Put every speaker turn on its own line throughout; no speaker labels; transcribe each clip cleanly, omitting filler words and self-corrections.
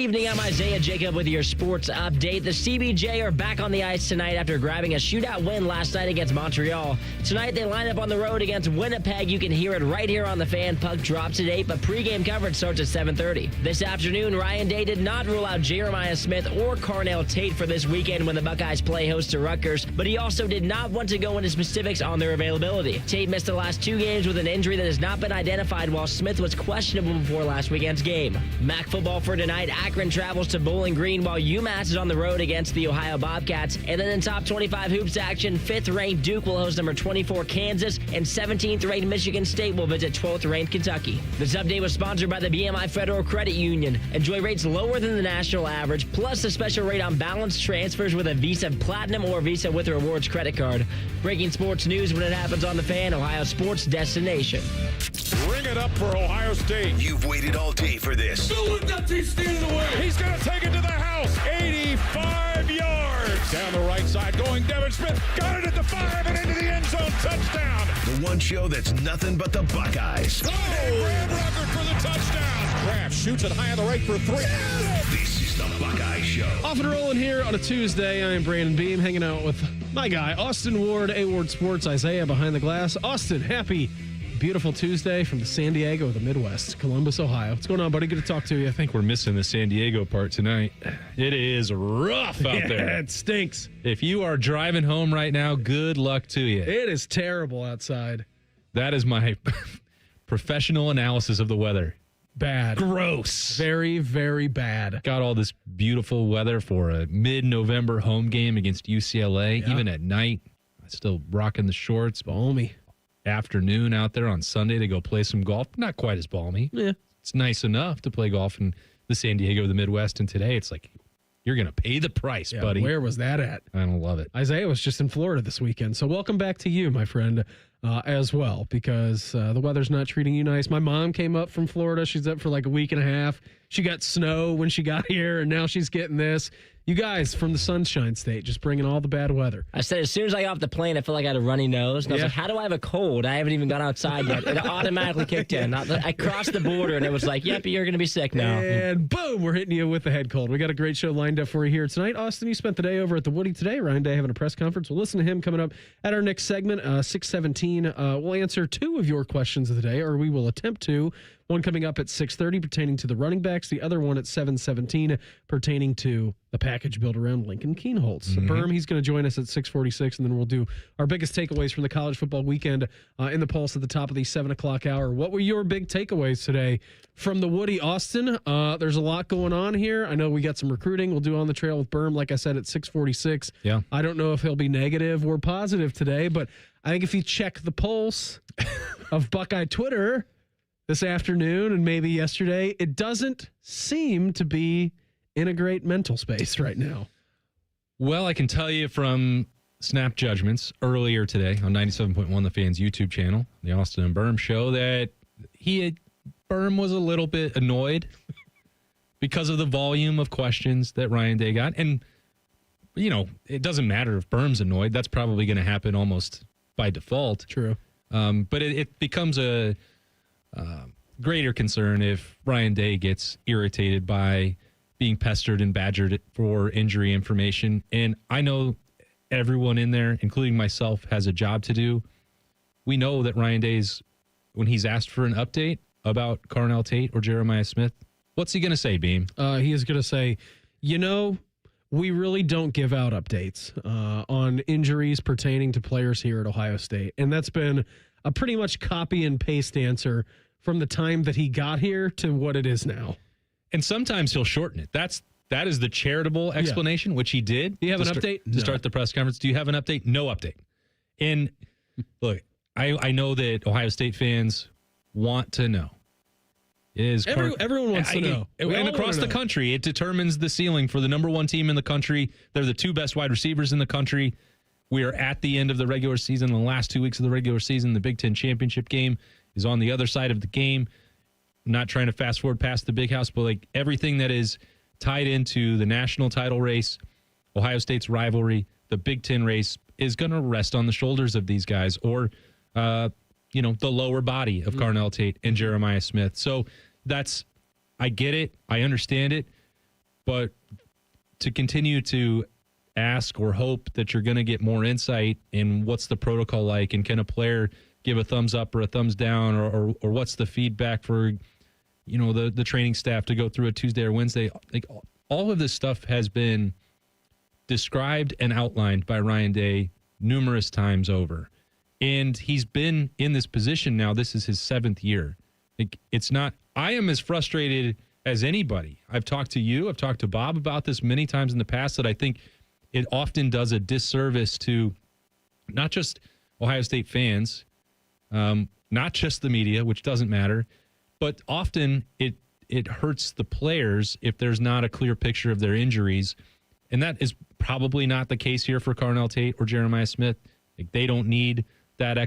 evening. I'm Isaiah Jacob with your sports update. The CBJ are back on the ice tonight after grabbing a shootout win last night against Montreal. Tonight they line up on the road against Winnipeg. You can hear it right here on the Fan. Puck drops at 8, but pregame coverage starts at 7:30. This afternoon, Ryan Day did not rule out Jeremiah Smith or Carnell Tate for this weekend when the Buckeyes play host to Rutgers, but he also did not want to go into specifics on their availability. Tate missed the last 2 games with an injury that has not been identified, while Smith was questionable before last weekend's game. MAC football for tonight. Akron travels to Bowling Green while UMass is on the road against the Ohio Bobcats. And then in top 25 hoops action, 5th-ranked Duke will host number 24 Kansas, and 17th-ranked Michigan State will visit 12th-ranked Kentucky. This update was sponsored by the BMI Federal Credit Union. Enjoy rates lower than the national average, plus a special rate on balance transfers with a Visa Platinum or Visa with Rewards credit card. Breaking sports news when it happens on the Fan, Ohio sports destination.
Ring it up for Ohio State.
You've waited all day for this.
He's standing away. He's going to take it to the house. 85 yards. Down the right side going Devin Smith. Got it at the 5 and into the end zone. Touchdown.
The one show that's nothing but the Buckeyes.
Oh! And Rutgers for the touchdown. Kraft shoots it high on the right for 3.
This is the Buckeye Show.
Off and rolling here on a Tuesday. I am Brandon Beam, hanging out with my guy, Austin Ward, A-Ward Sports, Isaiah behind the glass. Austin, happy, beautiful Tuesday from the San Diego of the Midwest, Columbus, Ohio. What's going on, buddy? Good to talk to you.
I think we're missing the San Diego part tonight. It is rough out there.
Yeah, it stinks.
If you are driving home right now, good luck to you.
It is terrible outside.
That is my professional analysis of the weather.
Bad.
Gross.
Very, very bad.
Got all this beautiful weather for a mid-November home game against UCLA.
Yeah.
Even at night, still rocking the shorts.
Balmy.
Afternoon out there on Sunday to go play some golf. Not quite as balmy.
Yeah.
It's nice enough to play golf in the San Diego of the Midwest. And today it's like, you're going to pay the price,
Yeah,
buddy.
where was that at?
I don't love it.
Isaiah was just in Florida this weekend, so welcome back to you, my friend, as well, because the weather's not treating you nice. My mom came up from Florida. She's up for like a week and a half. She got snow when she got here, and now she's getting this. You guys from the Sunshine State just bringing all the bad weather.
I said as soon as I got off the plane, I felt like I had a runny nose. And I was like, how do I have a cold? I haven't even gone outside yet. It automatically kicked in. I crossed the border, and it was like, yep, you're going to be sick now.
And boom, we're hitting you with the head cold. We got a great show lined up for you here tonight. Austin, you spent the day over at the Woody today. Ryan Day having a press conference. We'll listen to him coming up at our next segment, 6:17. We'll answer 2 of your questions of the day, or we will attempt to. One coming up at 6:30 pertaining to the running backs. The other one at 7:17 pertaining to the package built around Lincoln Keenholz. Berm, he's going to join us at 6:46, and then we'll do our biggest takeaways from the college football weekend in the Pulse at the top of the 7 o'clock hour. What were your big takeaways today from the Woody, Austin? There's a lot going on here. I know we got some recruiting. We'll do On the Trail with Berm, like I said, at 6:46.
Yeah.
I don't know if he'll be negative or positive today, but I think if you check the pulse of Buckeye Twitter this afternoon and maybe yesterday, it doesn't seem to be in a great mental space right now.
Well, I can tell you from Snap Judgments earlier today on 97.1, the Fans YouTube channel, the Austin and Berm show, that Berm was a little bit annoyed because of the volume of questions that Ryan Day got. And, you know, it doesn't matter if Berm's annoyed. That's probably going to happen almost by default.
True.
But it becomes a greater concern if Ryan Day gets irritated by being pestered and badgered for injury information. And I know everyone in there, including myself, has a job to do. We know that Ryan Day's, when he's asked for an update about Carnell Tate or Jeremiah Smith, what's he going to say, Beam?
He is going to say, we really don't give out updates on injuries pertaining to players here at Ohio State. And that's been a pretty much copy and paste answer from the time that he got here to what it is now.
And sometimes he'll shorten it. That is the charitable explanation, which he did.
Do you have an update?
To start the press conference. Do you have an update? No update. And look, I know that Ohio State fans want to know.
Everyone wants to know.
And across the country, it determines the ceiling for the number 1 team in the country. They're the 2 best wide receivers in the country. We are at the end of the regular season, the last 2 weeks of the regular season. The Big Ten championship game is on the other side of the game. I'm not trying to fast forward past the big house, but like everything that is tied into the national title race, Ohio State's rivalry, the Big Ten race is going to rest on the shoulders of these guys or, the lower body of Carnell Tate and Jeremiah Smith. So I get it. I understand it. But to continue to ask or hope that you're going to get more insight in what's the protocol like, and can a player give a thumbs up or a thumbs down, or what's the feedback for, the training staff to go through a Tuesday or Wednesday. Like, all of this stuff has been described and outlined by Ryan Day numerous times over. And he's been in this position now. This is his 7th year. It's not, I am as frustrated as anybody. I've talked to you, I've talked to Bob about this many times in the past, that I think it often does a disservice to not just Ohio State fans, not just the media, which doesn't matter, but often it hurts the players if there's not a clear picture of their injuries. And that is probably not the case here for Carnell Tate or Jeremiah Smith. They don't need that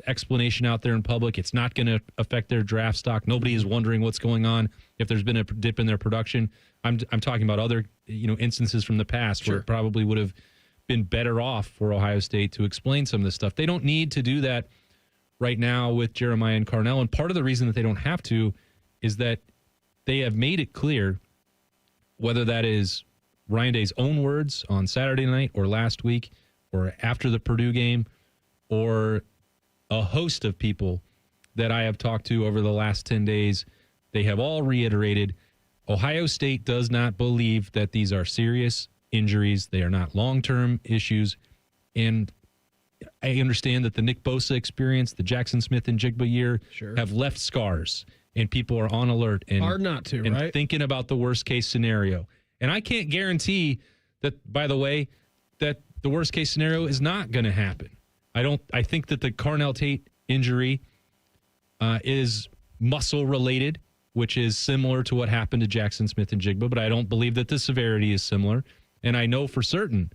explanation out there in public. It's not going to affect their draft stock. Nobody is wondering what's going on if there's been a dip in their production. I'm talking about other instances from the past where it probably would have been better off for Ohio State to explain some of this stuff. They don't need to do that right now with Jeremiah and Carnell. And part of the reason that they don't have to is that they have made it clear, whether that is Ryan Day's own words on Saturday night or last week or after the Purdue game, or a host of people that I have talked to over the last 10 days, they have all reiterated Ohio State does not believe that these are serious injuries. They are not long-term issues. And I understand that the Nick Bosa experience, the Jackson Smith and Jigba year, have left scars, and people are on alert and
hard not to,
and
right?
Thinking about the worst-case scenario. And I can't guarantee that, by the way, that the worst-case scenario is not going to happen. I think that the Carnell Tate injury is muscle-related, which is similar to what happened to Jackson Smith and Jigba, but I don't believe that the severity is similar. And I know for certain,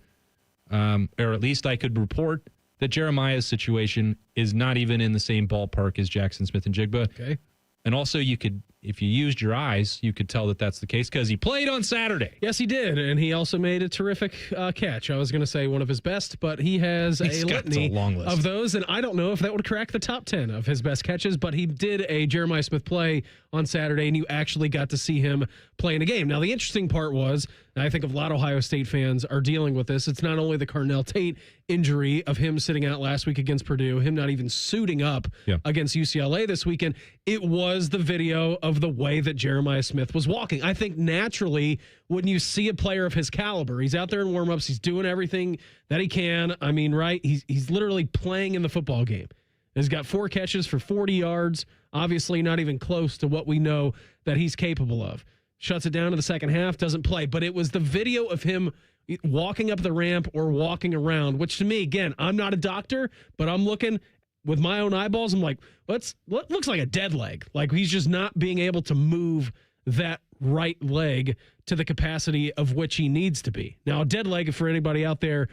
or at least I could report, that Jeremiah's situation is not even in the same ballpark as Jackson Smith and Jigba.
Okay.
And also, you could, if you used your eyes, you could tell that that's the case because he played on Saturday.
Yes, he did, and he also made a terrific catch. I was going to say one of his best, but he has a litany of those, and I don't know if that would crack the top 10 of his best catches, but he did a Jeremiah Smith play on Saturday, and you actually got to see him play in a game. Now, the interesting part was, and I think a lot of Ohio State fans are dealing with this, it's not only the Carnell Tate injury of him sitting out last week against Purdue, him not even suiting up against UCLA this weekend, it was the video of the way that Jeremiah Smith was walking. I think naturally, when you see a player of his caliber, he's out there in warmups, he's doing everything that he can. I mean, right? He's literally playing in the football game. He's got 4 catches for 40 yards, obviously not even close to what we know that he's capable of. Shuts it down in the second half, doesn't play. But it was the video of him walking up the ramp or walking around, which to me, again, I'm not a doctor, but I'm looking with my own eyeballs. I'm like, what looks like a dead leg. Like he's just not being able to move that right leg to the capacity of which he needs to be. Now, a dead leg, for anybody out there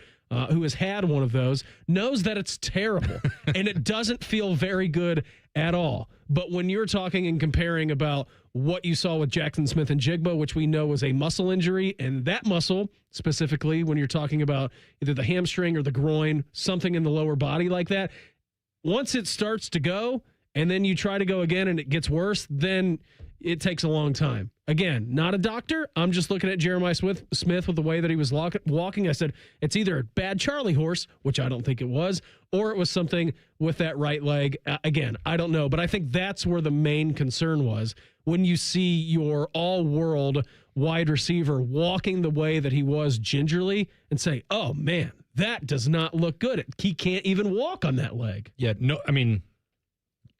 who has had one of those, knows that it's terrible and it doesn't feel very good at all. But when you're talking and comparing about what you saw with Jackson Smith and Jigba, which we know was a muscle injury, and that muscle, specifically when you're talking about either the hamstring or the groin, something in the lower body like that, once it starts to go and then you try to go again and it gets worse, then it takes a long time. Again, not a doctor. I'm just looking at Jeremiah Smith with the way that he was walking. I said, it's either a bad Charlie horse, which I don't think it was, or it was something with that right leg. Again, I don't know. But I think that's where the main concern was. When you see your all-world wide receiver walking the way that he was gingerly and say, oh, man, that does not look good. He can't even walk on that leg.
Yeah, no, I mean,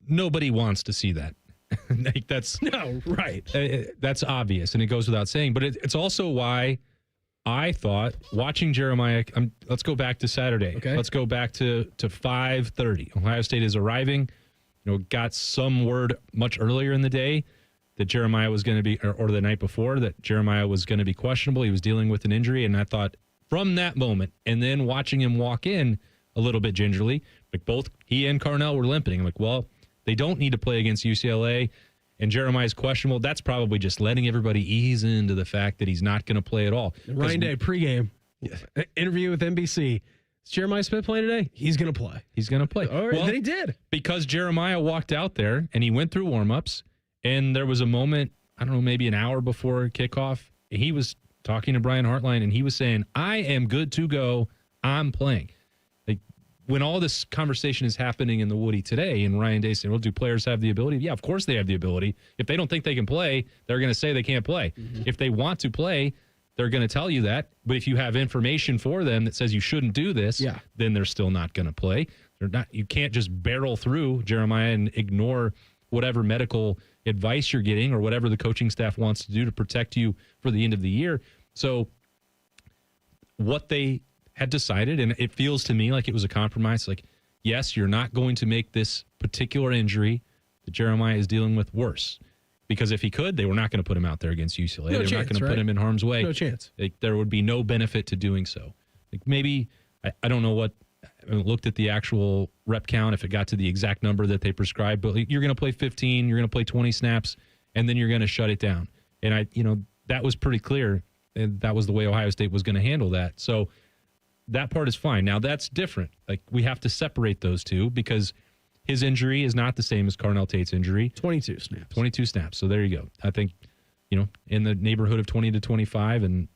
nobody wants to see that. Like that's
no right.
That's obvious, and it goes without saying. But it's also why I thought watching Jeremiah. Let's go back to Saturday.
Okay.
Let's go back to 5:30. Ohio State is arriving. Got some word much earlier in the day that Jeremiah was going to be, or the night before that Jeremiah was going to be questionable. He was dealing with an injury, and I thought from that moment, and then watching him walk in a little bit gingerly, like both he and Carnell were limping. I'm like, well, they don't need to play against UCLA, and Jeremiah's questionable. That's probably just letting everybody ease into the fact that he's not going to play at all.
Ryan Day, pregame interview with NBC. Is Jeremiah Smith playing today? He's going to play.
He's going to play.
All right, well, then he did.
Because Jeremiah walked out there, and he went through warmups, and there was a moment, I don't know, maybe an hour before kickoff, he was talking to Brian Hartline, and he was saying, I am good to go. I'm playing. Like, when all this conversation is happening in the Woody today, and Ryan Day saying, well, do players have the ability? Yeah, of course they have the ability. If they don't think they can play, they're going to say they can't play. Mm-hmm. If they want to play, they're going to tell you that. But if you have information for them that says you shouldn't do this, then they're still not going to play. They're not. You can't just barrel through, Jeremiah, and ignore whatever medical advice you're getting or whatever the coaching staff wants to do to protect you for the end of the year. So what they had decided, and it feels to me like it was a compromise, like, yes, you're not going to make this particular injury that Jeremiah is dealing with worse. Because if he could, they were not going to put him out there against UCLA. They're not going to put him in harm's way.
No chance.
There would be no benefit to doing so. Like, maybe, I don't know what, I haven't looked at the actual rep count, if it got to the exact number that they prescribed, but you're going to play 15, you're going to play 20 snaps, and then you're going to shut it down. And that was pretty clear, and that was the way Ohio State was going to handle that. So that part is fine. Now, that's different. Like, we have to separate those two because his injury is not the same as Carnell Tate's injury.
22 snaps.
22 snaps. So there you go. I think, in the neighborhood of 20 to 25, and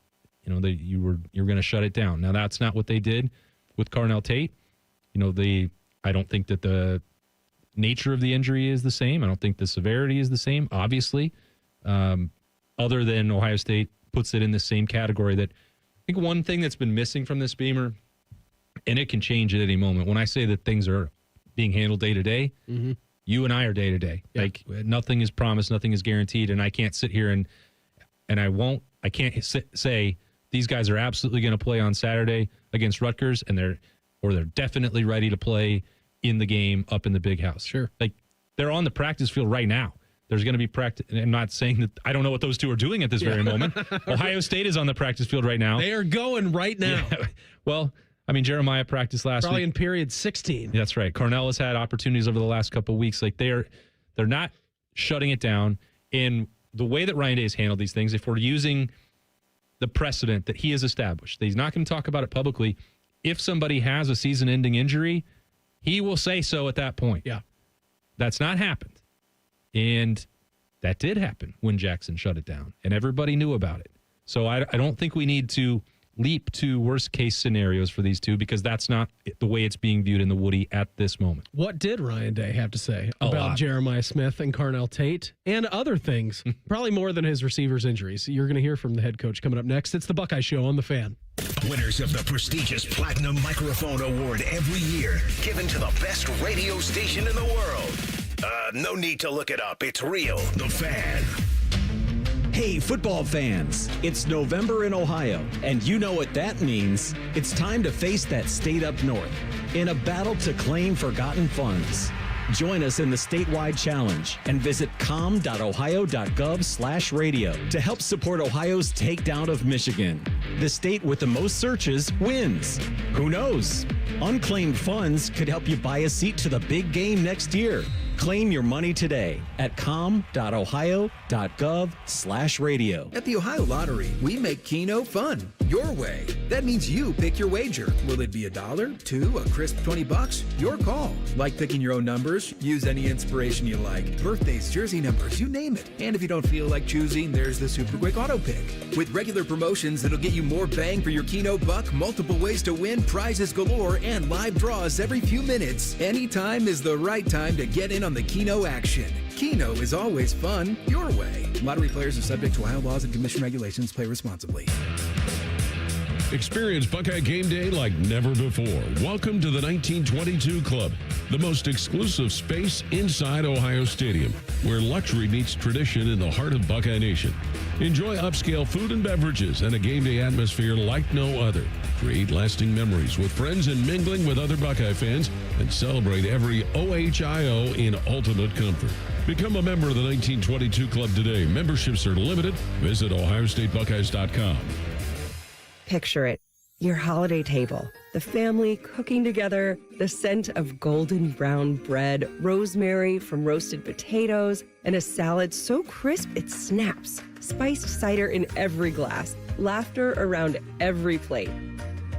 you're going to shut it down. Now, that's not what they did with Carnell Tate. I don't think that the nature of the injury is the same. I don't think the severity is the same, obviously, other than Ohio State puts it in the same category. That I think one thing that's been missing from this, Beamer, and it can change at any moment. When I say that things are being handled day to day, you and I are day to day. Like, nothing is promised, nothing is guaranteed, and I can't sit here and I can't say these guys are absolutely going to play on Saturday against Rutgers, and they're definitely ready to play in the game up in the big house.
Sure.
Like, they're on the practice field right now. There's going to be practice. I'm not saying that I don't know what those two are doing at this very moment. Ohio State is on the practice field right now.
They are going right now.
Yeah. Well, Jeremiah practiced last
Probably
week.
in period 16.
That's right. Carnell has had opportunities over the last couple of weeks. Like, they're not shutting it down. In the way that Ryan Day has handled these things, if we're using the precedent that he has established, that he's not going to talk about it publicly. If somebody has a season-ending injury, he will say so at that point.
Yeah.
That's not happened. And that did happen when Jackson shut it down, and everybody knew about it. So I don't think we need to leap to worst-case scenarios for these two, because that's not the way it's being viewed in the Woody at this moment.
What did Ryan Day have to say about Jeremiah Smith and Carnell Tate and other things? Probably more than his receivers' injuries. You're going to hear from the head coach coming up next. It's the Buckeye Show on The Fan.
Winners of the prestigious Platinum Microphone Award every year, given to the best radio station in the world. No need to look it up. It's real. The Fan.
Hey, football fans, it's November in Ohio, and you know what that means. It's time to face that state up north in a battle to claim forgotten funds. Join us in the statewide challenge and visit com.ohio.gov/radio to help support Ohio's takedown of Michigan. The state with the most searches wins. Who knows? Unclaimed funds could help you buy a seat to the big game next year. Claim your money today at com.ohio.gov/radio.
At the Ohio Lottery, we make Keno fun, your way. That means you pick your wager. Will it be $1, $2, a crisp $20? Your call. Like picking your own numbers, use any inspiration you like. Birthdays, jersey numbers, you name it. And if you don't feel like choosing, there's the Super Quick Auto Pick. With regular promotions that'll get you more bang for your Keno buck, multiple ways to win, prizes galore, and live draws every few minutes. Anytime is the right time to get in on the Keno action. Keno is always fun, your way. Lottery players are subject to Ohio laws and commission regulations. Play responsibly.
Experience Buckeye game day like never before. Welcome to the 1922 Club, the most exclusive space inside Ohio Stadium, where luxury meets tradition in the heart of Buckeye Nation. Enjoy upscale food and beverages and a game day atmosphere like no other. Create lasting memories with friends and mingling with other Buckeye fans, and celebrate every OHIO in ultimate comfort. Become a member of the 1922 Club today. Memberships are limited. Visit OhioStateBuckeyes.com.
Picture it, your holiday table, the family cooking together, the scent of golden brown bread, rosemary from roasted potatoes, and a salad so crisp it snaps, spiced cider in every glass, laughter around every plate.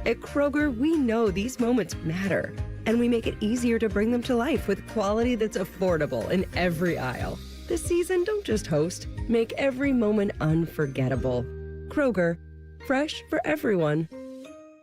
At Kroger, we know these moments matter, and we make it easier to bring them to life with quality that's affordable in every aisle. This season, don't just host, make every moment unforgettable. Kroger, fresh for everyone.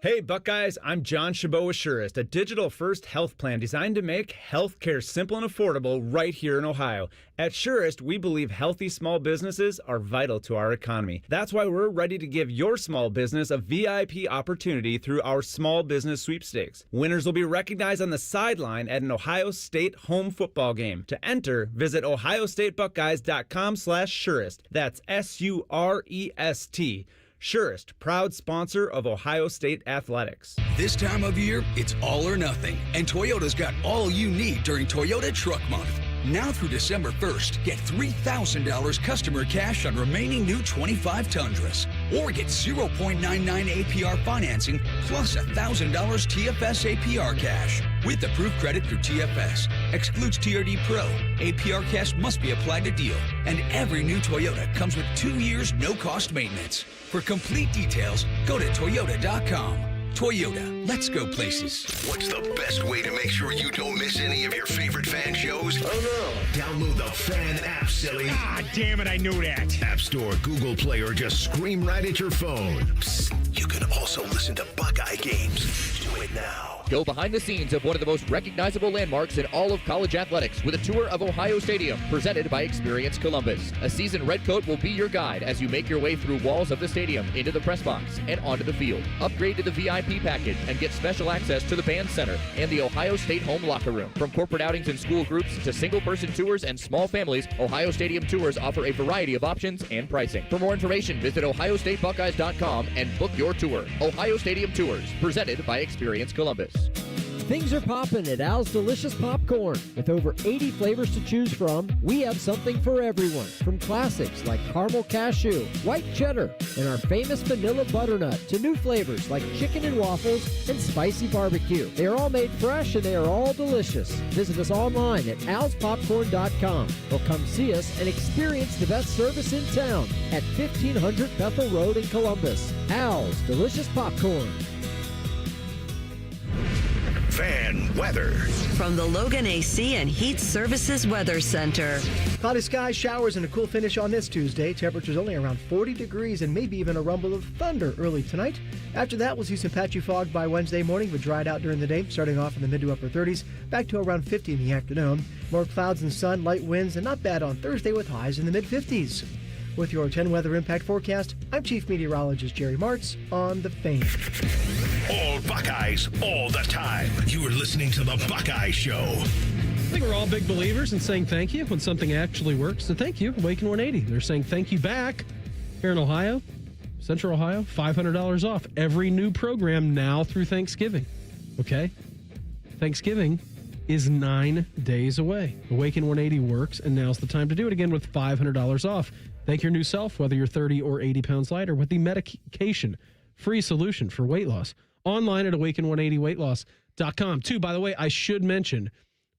Hey Buckeyes, I'm John Chabot with Surest, a digital-first health plan designed to make healthcare simple and affordable right here in Ohio. At Surest, we believe healthy small businesses are vital to our economy. That's why we're ready to give your small business a VIP opportunity through our small business sweepstakes. Winners will be recognized on the sideline at an Ohio State home football game. To enter, visit ohiostatebuckeyes.com/Surest. That's SUREST. Surest, proud sponsor of Ohio State Athletics.
This time of year, it's all or nothing, and Toyota's got all you need during Toyota Truck Month. Now through December 1st, get $3,000 customer cash on remaining new 25 Tundras. Or get 0.99 APR financing plus $1,000 TFS APR cash. With approved credit through TFS. Excludes TRD Pro. APR cash must be applied to deal. And every new Toyota comes with 2 years no-cost maintenance. For complete details, go to Toyota.com. Toyota, let's go places.
What's the best way to make sure you don't miss any of your favorite fan shows? Oh no. Download the Fan app, silly.
Ah, damn it, I knew that.
App Store, Google Play, or just scream right at your phone. Psst, you can also listen to Buckeye games. Do it now.
Go behind the scenes of one of the most recognizable landmarks in all of college athletics with a tour of Ohio Stadium, presented by Experience Columbus. A seasoned redcoat will be your guide as you make your way through walls of the stadium, into the press box, and onto the field. Upgrade to the VIP package and get special access to the band center and the Ohio State home locker room. From corporate outings and school groups to single-person tours and small families, Ohio Stadium tours offer a variety of options and pricing. For more information, visit ohiostatebuckeyes.com and book your tour. Ohio Stadium Tours, presented by Experience Columbus.
Things are popping at Al's Delicious Popcorn. With over 80 flavors to choose from, we have something for everyone. From classics like caramel cashew, white cheddar, and our famous vanilla butternut, to new flavors like chicken and waffles and spicy barbecue. They are all made fresh and they are all delicious. Visit us online at alspopcorn.com or come see us and experience the best service in town at 1500 Bethel Road in Columbus. Al's Delicious Popcorn.
Fan weather.
From the Logan AC and Heat Services Weather Center.
Cloudy skies, showers, and a cool finish on this Tuesday. Temperatures only around 40 degrees and maybe even a rumble of thunder early tonight. After that, we'll see some patchy fog by Wednesday morning, but dried out during the day, starting off in the mid to upper 30s, back to around 50 in the afternoon. More clouds and sun, light winds, and not bad on Thursday with highs in the mid 50s. With your 10 weather impact forecast, I'm Chief Meteorologist Jerry Martz on The Fan.
All Buckeyes, all the time. You are listening to The Buckeye Show.
I think we're all big believers in saying thank you when something actually works. So thank you, Awaken 180. They're saying thank you back here in Ohio, Central Ohio, $500 off every new program now through Thanksgiving. Okay? Thanksgiving is 9 days away. Awaken 180 works, and now's the time to do it again with $500 off. Thank your new self, whether you're 30 or 80 pounds lighter, with the medication-free solution for weight loss. Online at awaken180weightloss.com. Too, by the way, I should mention,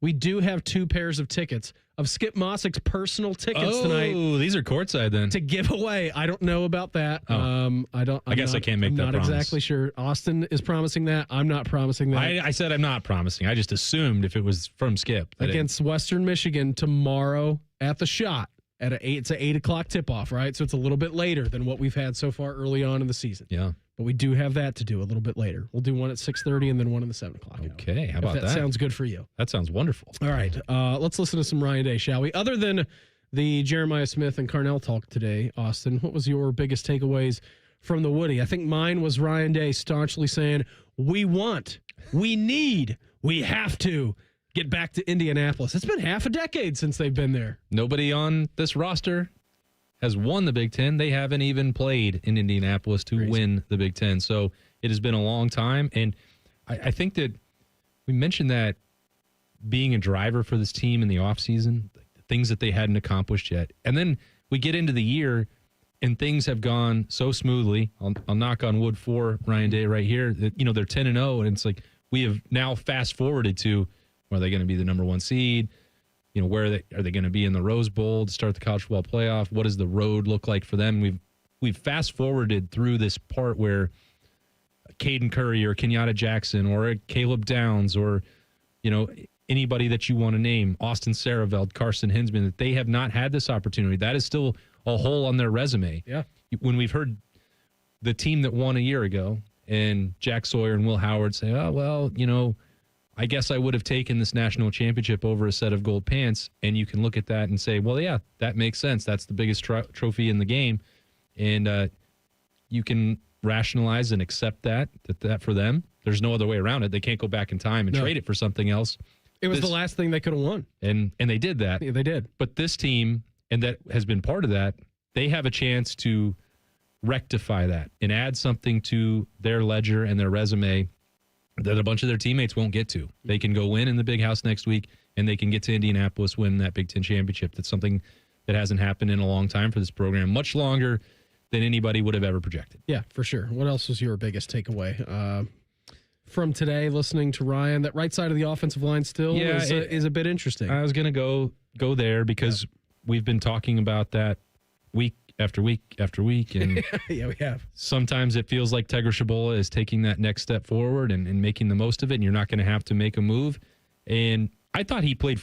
we do have 2 pairs of tickets of Skip Mossick's personal tickets tonight.
Oh, these are courtside then.
To give away. I don't know about that.
Oh.
I can't make that promise. I'm not exactly sure. Austin is promising that. I'm not promising that.
I said I'm not promising. I just assumed if it was from Skip.
Against Western Michigan tomorrow at the Shot. It's an 8 o'clock tip-off, right? So it's a little bit later than what we've had so far early on in the season.
Yeah.
But we do have that to do a little bit later. We'll do one at 6:30 and then one in the 7 o'clock hour.
Okay, how about that?
That sounds good for you.
That sounds wonderful.
All right, let's listen to some Ryan Day, shall we? Other than the Jeremiah Smith and Carnell talk today, Austin, what was your biggest takeaways from the Woody? I think mine was Ryan Day staunchly saying, we need, we have to get back to Indianapolis. It's been half a decade since they've been there.
Nobody on this roster has won the Big Ten. They haven't even played in Indianapolis to win the Big Ten. So it has been a long time. And I think that we mentioned that being a driver for this team in the offseason, things that they hadn't accomplished yet. And then we get into the year and things have gone so smoothly. I'll knock on wood for Ryan Day right here. That, they're 10-0, and it's like we have now fast forwarded to, are they going to be the number 1 seed? Where are they going to be in the Rose Bowl to start the college football playoff? What does the road look like for them? We've fast forwarded through this part where Caden Curry or Kenyatta Jackson or Caleb Downs or anybody that you want to name, Austin Saraveld, Carson Hinsman, that they have not had this opportunity. That is still a hole on their resume.
Yeah.
When we've heard the team that won a year ago, and Jack Sawyer and Will Howard say, oh, well, I guess I would have taken this national championship over a set of gold pants. And you can look at that and say, well, yeah, that makes sense. That's the biggest trophy in the game. And you can rationalize and accept that for them, there's no other way around it. They can't go back in time and trade it for something else.
It was the last thing they could have won.
And they did that.
Yeah, they did.
But this team, and that has been part of that, they have a chance to rectify that and add something to their ledger and their resume that a bunch of their teammates won't get to. They can go win in the Big House next week, and they can get to Indianapolis, win that Big Ten championship. That's something that hasn't happened in a long time for this program, much longer than anybody would have ever projected.
Yeah, for sure. What else was your biggest takeaway from today, listening to Ryan? That right side of the offensive line still is a bit interesting.
I was going to go there because we've been talking about that week after week after week. And
yeah, we have.
Sometimes it feels like Tegra Shabola is taking that next step forward and making the most of it, and you're not going to have to make a move. And I thought he played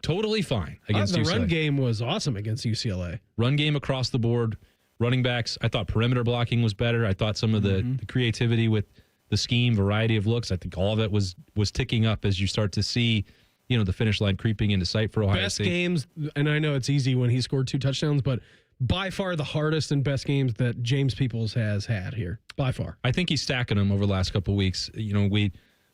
totally fine against UCLA.
The run game was awesome against UCLA.
Run game across the board. Running backs, I thought perimeter blocking was better. I thought some of the creativity with the scheme, variety of looks, I think all of it was ticking up as you start to see, the finish line creeping into sight for Ohio State.
Best games, and I know it's easy when he scored 2 touchdowns, but by far the hardest and best games that James Peoples has had here, by far.
I think he's stacking them over the last couple of weeks. The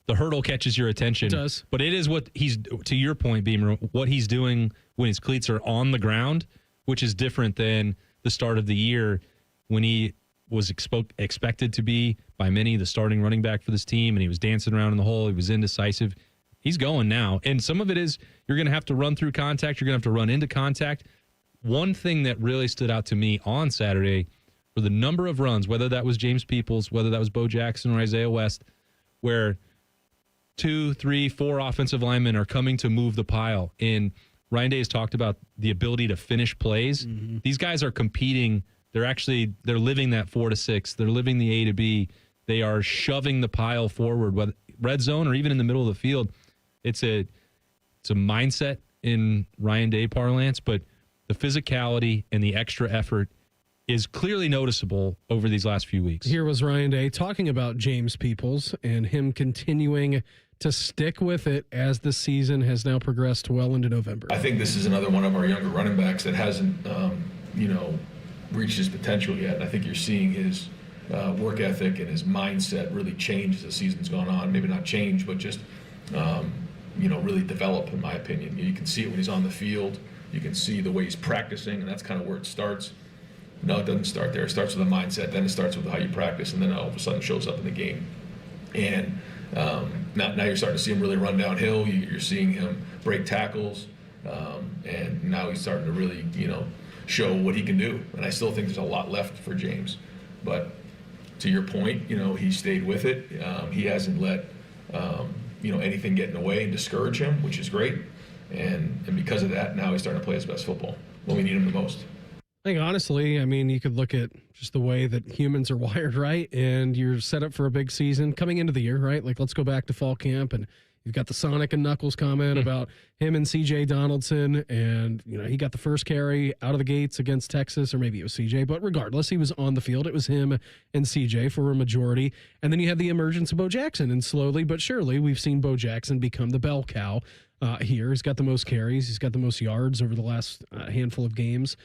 hurdle catches your attention.
It does.
But it is what he's, to your point, Beamer, what he's doing when his cleats are on the ground, which is different than the start of the year when he was expected to be, by many, the starting running back for this team, and he was dancing around in the hole. He was indecisive. He's going now. And some of it is you're going to have to run through contact. You're going to have to run into contact. One thing that really stood out to me on Saturday were the number of runs, whether that was James Peoples, whether that was Bo Jackson or Isaiah West, where 2, 3, 4 offensive linemen are coming to move the pile. And Ryan Day has talked about the ability to finish plays. Mm-hmm. These guys are competing. They're living that 4 to 6. They're living the A to B. They are shoving the pile forward, whether red zone or even in the middle of the field. It's a mindset in Ryan Day parlance, but the physicality and the extra effort is clearly noticeable over these last few weeks.
Here was Ryan Day talking about James Peoples and him continuing to stick with it as the season has now progressed well into November.
I think this is another one of our younger running backs that hasn't, reached his potential yet. And I think you're seeing his work ethic and his mindset really change as the season's gone on. Maybe not change, but just, really develop, in my opinion. You can see it when he's on the field. You can see the way he's practicing, and that's kind of where it starts. No, it doesn't start there. It starts with a mindset, then it starts with how you practice, and then all of a sudden shows up in the game. And now you're starting to see him really run downhill. You're seeing him break tackles, and now he's starting to really, show what he can do. And I still think there's a lot left for James. But to your point, he stayed with it. He hasn't let, anything get in the way and discourage him, which is great. And because of that, now he's starting to play his best football when we need him the most.
I think honestly, you could look at just the way that humans are wired, right? And you're set up for a big season coming into the year, right? Let's go back to fall camp, and you've got the Sonic and Knuckles comment about him and CJ Donaldson, and he got the first carry out of the gates against Texas, or maybe it was CJ, but regardless, he was on the field. It was him and CJ for a majority, and then you had the emergence of Bo Jackson, and slowly but surely, we've seen Bo Jackson become the bell cow here. He's got the most carries, he's got the most yards over the last handful of games.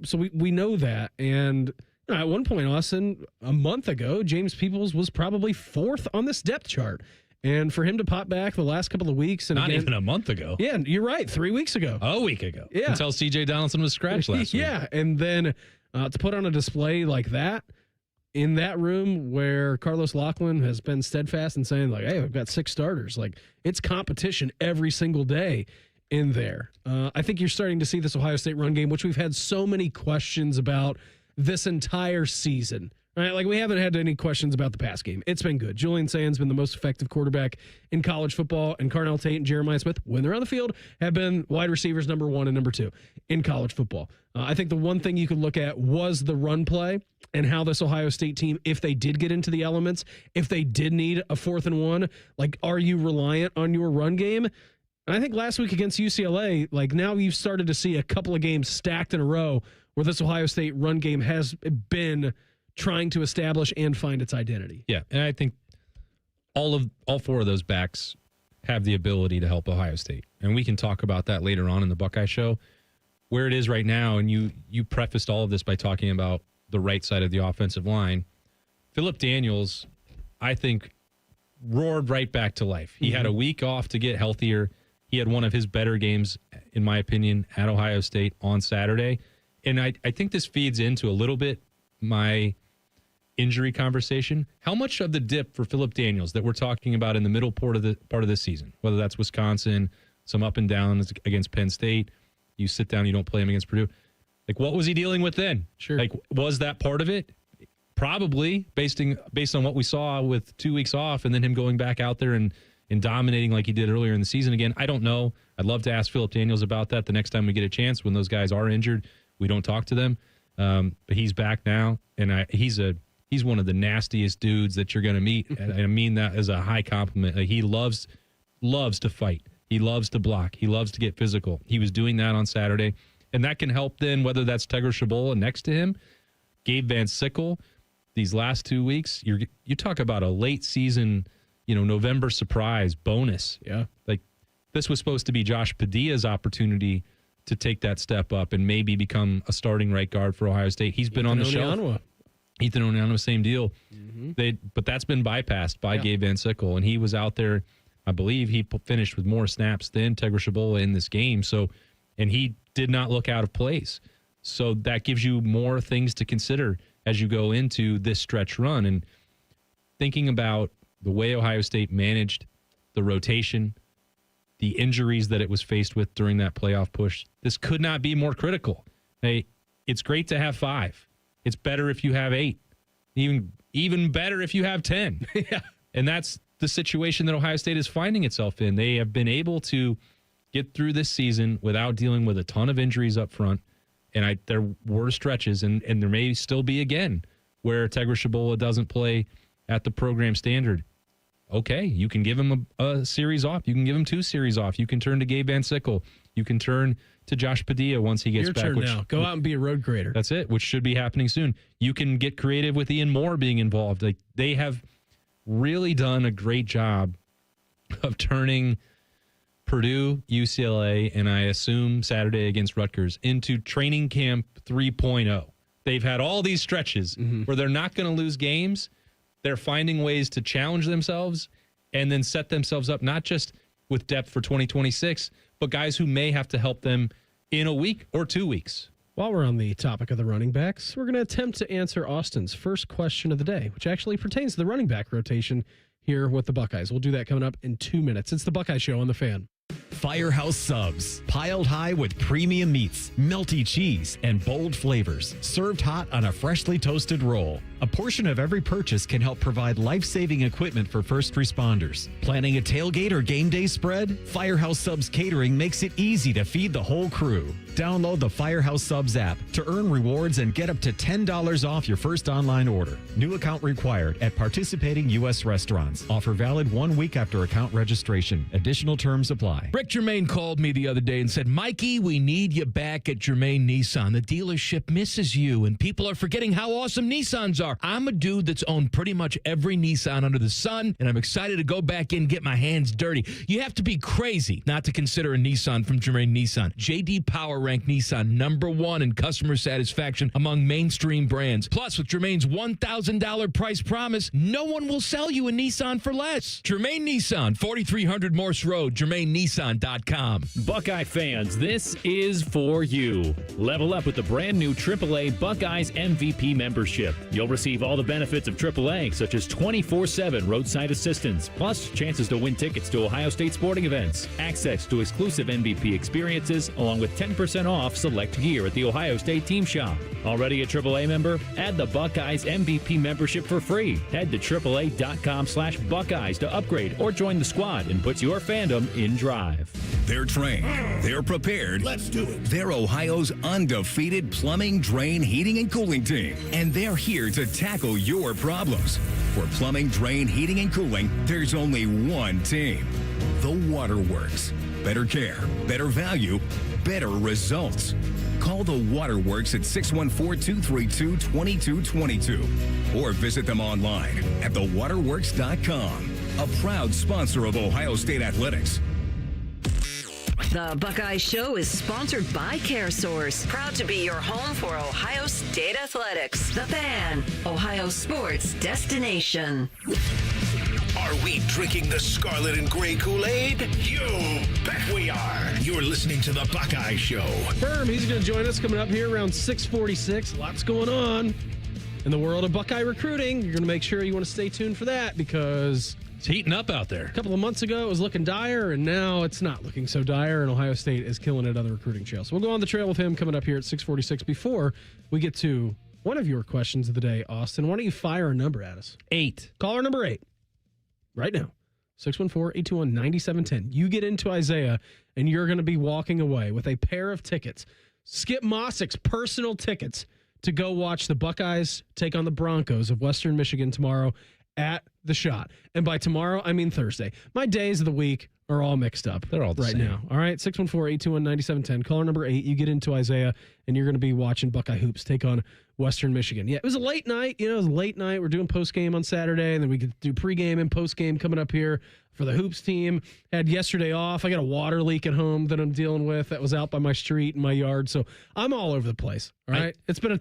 So we know that. And at one point, Austin, a month ago, James Peoples was probably 4th on this depth chart. And for him to pop back the last couple of weeks. And
Not even a month ago.
Yeah, you're right. 3 weeks ago.
A week ago.
Yeah.
Until C.J. Donaldson was scratched last week.
Yeah, and then to put on a display like that in that room where Carlos Loughlin has been steadfast in saying, hey, we've got 6 starters. It's competition every single day in there. I think you're starting to see this Ohio State run game, which we've had so many questions about this entire season, right? We haven't had any questions about the pass game. It's been good. Julian Sand's been the most effective quarterback in college football, and Carnell Tate and Jeremiah Smith, when they're on the field, have been wide receivers number 1 and number 2 in college football. I think the one thing you could look at was the run play and how this Ohio State team, if they did get into the elements, if they did need a 4th and 1, are you reliant on your run game? And I think last week against UCLA, now you've started to see a couple of games stacked in a row where this Ohio State run game has been trying to establish and find its identity.
Yeah, and I think all four of those backs have the ability to help Ohio State. And we can talk about that later on in the Buckeye Show. Where it is right now, and you prefaced all of this by talking about the right side of the offensive line, Phillip Daniels, I think, roared right back to life. He had a week off to get healthier. He had one of his better games, in my opinion, at Ohio State on Saturday. And I think this feeds into a little bit my injury conversation. How much of the dip for Phillip Daniels that we're talking about in the middle part of this season, whether that's Wisconsin, some up and downs against Penn State, you sit down, you don't play him against Purdue. Like, what was he dealing with then?
Sure.
Like, was that part of it? Probably, based on what we saw with 2 weeks off and then him going back out there and dominating like he did earlier in the season again. I don't know. I'd love to ask Phillip Daniels about that the next time we get a chance. When those guys are injured, we don't talk to them. But he's back now, and he's one of the nastiest dudes that you're going to meet. And I mean that as a high compliment. Like, he loves to fight. He loves to block. He loves to get physical. He was doing that on Saturday. And that can help then, whether that's Tegra Shabola next to him, Gabe Van Sickle, these last 2 weeks. You talk about a late season, November surprise bonus.
Yeah.
Like, this was supposed to be Josh Padilla's opportunity to take that step up and maybe become a starting right guard for Ohio State. He's been on the shelf. Ethan Onyanwa, same deal. Mm-hmm. But that's been bypassed by Gabe Van Sickle, and he was out there. I believe he finished with more snaps than Tegra Shabola in this game. So, and he did not look out of place. So that gives you more things to consider as you go into this stretch run. And thinking about the way Ohio State managed the rotation, the injuries that it was faced with during that playoff push, this could not be more critical. Hey, it's great to have 5. It's better if you have 8. Even better if you have 10.
Yeah.
And that's the situation that Ohio State is finding itself in. They have been able to get through this season without dealing with a ton of injuries up front. And there were stretches, and there may still be again, where Tegra Shabola doesn't play at the program standard. Okay, you can give him a series off. You can give him 2 series off. You can turn to Gabe Van Sickle. You can turn to Josh Padilla once he gets
Your
back.
turn now. Go out and be a road grader.
That's it, which should be happening soon. You can get creative with Ian Moore being involved. Like, they have really done a great job of turning Purdue, UCLA, and I assume Saturday against Rutgers into training camp 3.0. They've had all these stretches where they're not going to lose games. They're finding ways to challenge themselves and then set themselves up not just with depth for 2026, but guys who may have to help them in a week or 2 weeks.
While we're on the topic of the running backs, we're going to attempt to answer Austin's first question of the day, which actually pertains to the running back rotation here with the Buckeyes. We'll do that coming up in 2 minutes. It's the Buckeye Show on the Fan.
Firehouse Subs, piled high with premium meats, melty cheese, and bold flavors, served hot on a freshly toasted roll. A portion of every purchase can help provide life-saving equipment for first responders. Planning a tailgate or game day spread? Firehouse Subs Catering makes it easy to feed the whole crew. Download the Firehouse Subs app to earn rewards and get up to $10 off your first online order. New account required at participating U.S. restaurants. Offer valid 1 week after account registration. Additional terms apply.
Rick Germain called me the other day and said, Mikey, we need you back at Germain Nissan. The dealership misses you, and people are forgetting how awesome Nissans are. I'm a dude that's owned pretty much every Nissan under the sun, and I'm excited to go back in and get my hands dirty. You have to be crazy not to consider a Nissan from Germain Nissan. J.D. Power ranked Nissan #1 in customer satisfaction among mainstream brands. Plus, with Germain's $1,000 price promise, no one will sell you a Nissan for less. Germain Nissan, 4300 Morse Road, GermainNissan.com.
Buckeye fans, this is for you. Level up with the brand new AAA Buckeyes MVP membership. You'll receive all the benefits of AAA, such as 24/7 roadside assistance, plus chances to win tickets to Ohio State sporting events, access to exclusive MVP experiences, along with 10% off select gear at the Ohio State Team Shop. Already a AAA member? Add the Buckeyes MVP membership for free. Head to AAA.com/Buckeyes to upgrade or join the squad and put your fandom in drive.
They're trained. They're prepared. Let's do it. They're Ohio's undefeated plumbing, drain, heating, and cooling team. And they're here to tackle your problems. For plumbing, drain, heating, and cooling, there's only one team. The Waterworks. Better care, better value, better results. Call the Waterworks at 614-232-2222 or visit them online at thewaterworks.com. A proud sponsor of Ohio State Athletics.
The Buckeye Show is sponsored by CareSource, proud to be your home for Ohio State Athletics. The Fan, Ohio sports destination.
Are we drinking the scarlet and gray Kool-Aid? You bet we are. You're listening to the Buckeye Show.
Firm, he's going to join us coming up here around 6:46. Lots going on in the world of Buckeye recruiting. You're going to make sure you want to stay tuned for that because
it's heating up out there.
A couple of months ago, it was looking dire, and now it's not looking so dire, and Ohio State is killing it on the recruiting trail. So we'll go on the trail with him coming up here at 6:46. Before we get to one of your questions of the day, Austin, why don't you fire a number at us?
8.
Caller number 8. Right now, 614-821-9710. You get into Isaiah, and you're going to be walking away with a pair of tickets. Skip Mossick's personal tickets to go watch the Buckeyes take on the Broncos of Western Michigan tomorrow at the Shot. And by tomorrow, I mean Thursday. My days of the week are all mixed up.
They're all the
right
same.
now. All right, 614-821-9710. Caller number 8. You get into Isaiah, and you're going to be watching Buckeye Hoops take on Western Michigan. Yeah, it was a late night. It was a late night. We're doing post-game on Saturday, and then we could do pregame and post-game coming up here for the Hoops team. Had yesterday off. I got a water leak at home that I'm dealing with that was out by my street and my yard, so I'm all over the place. All right? It's been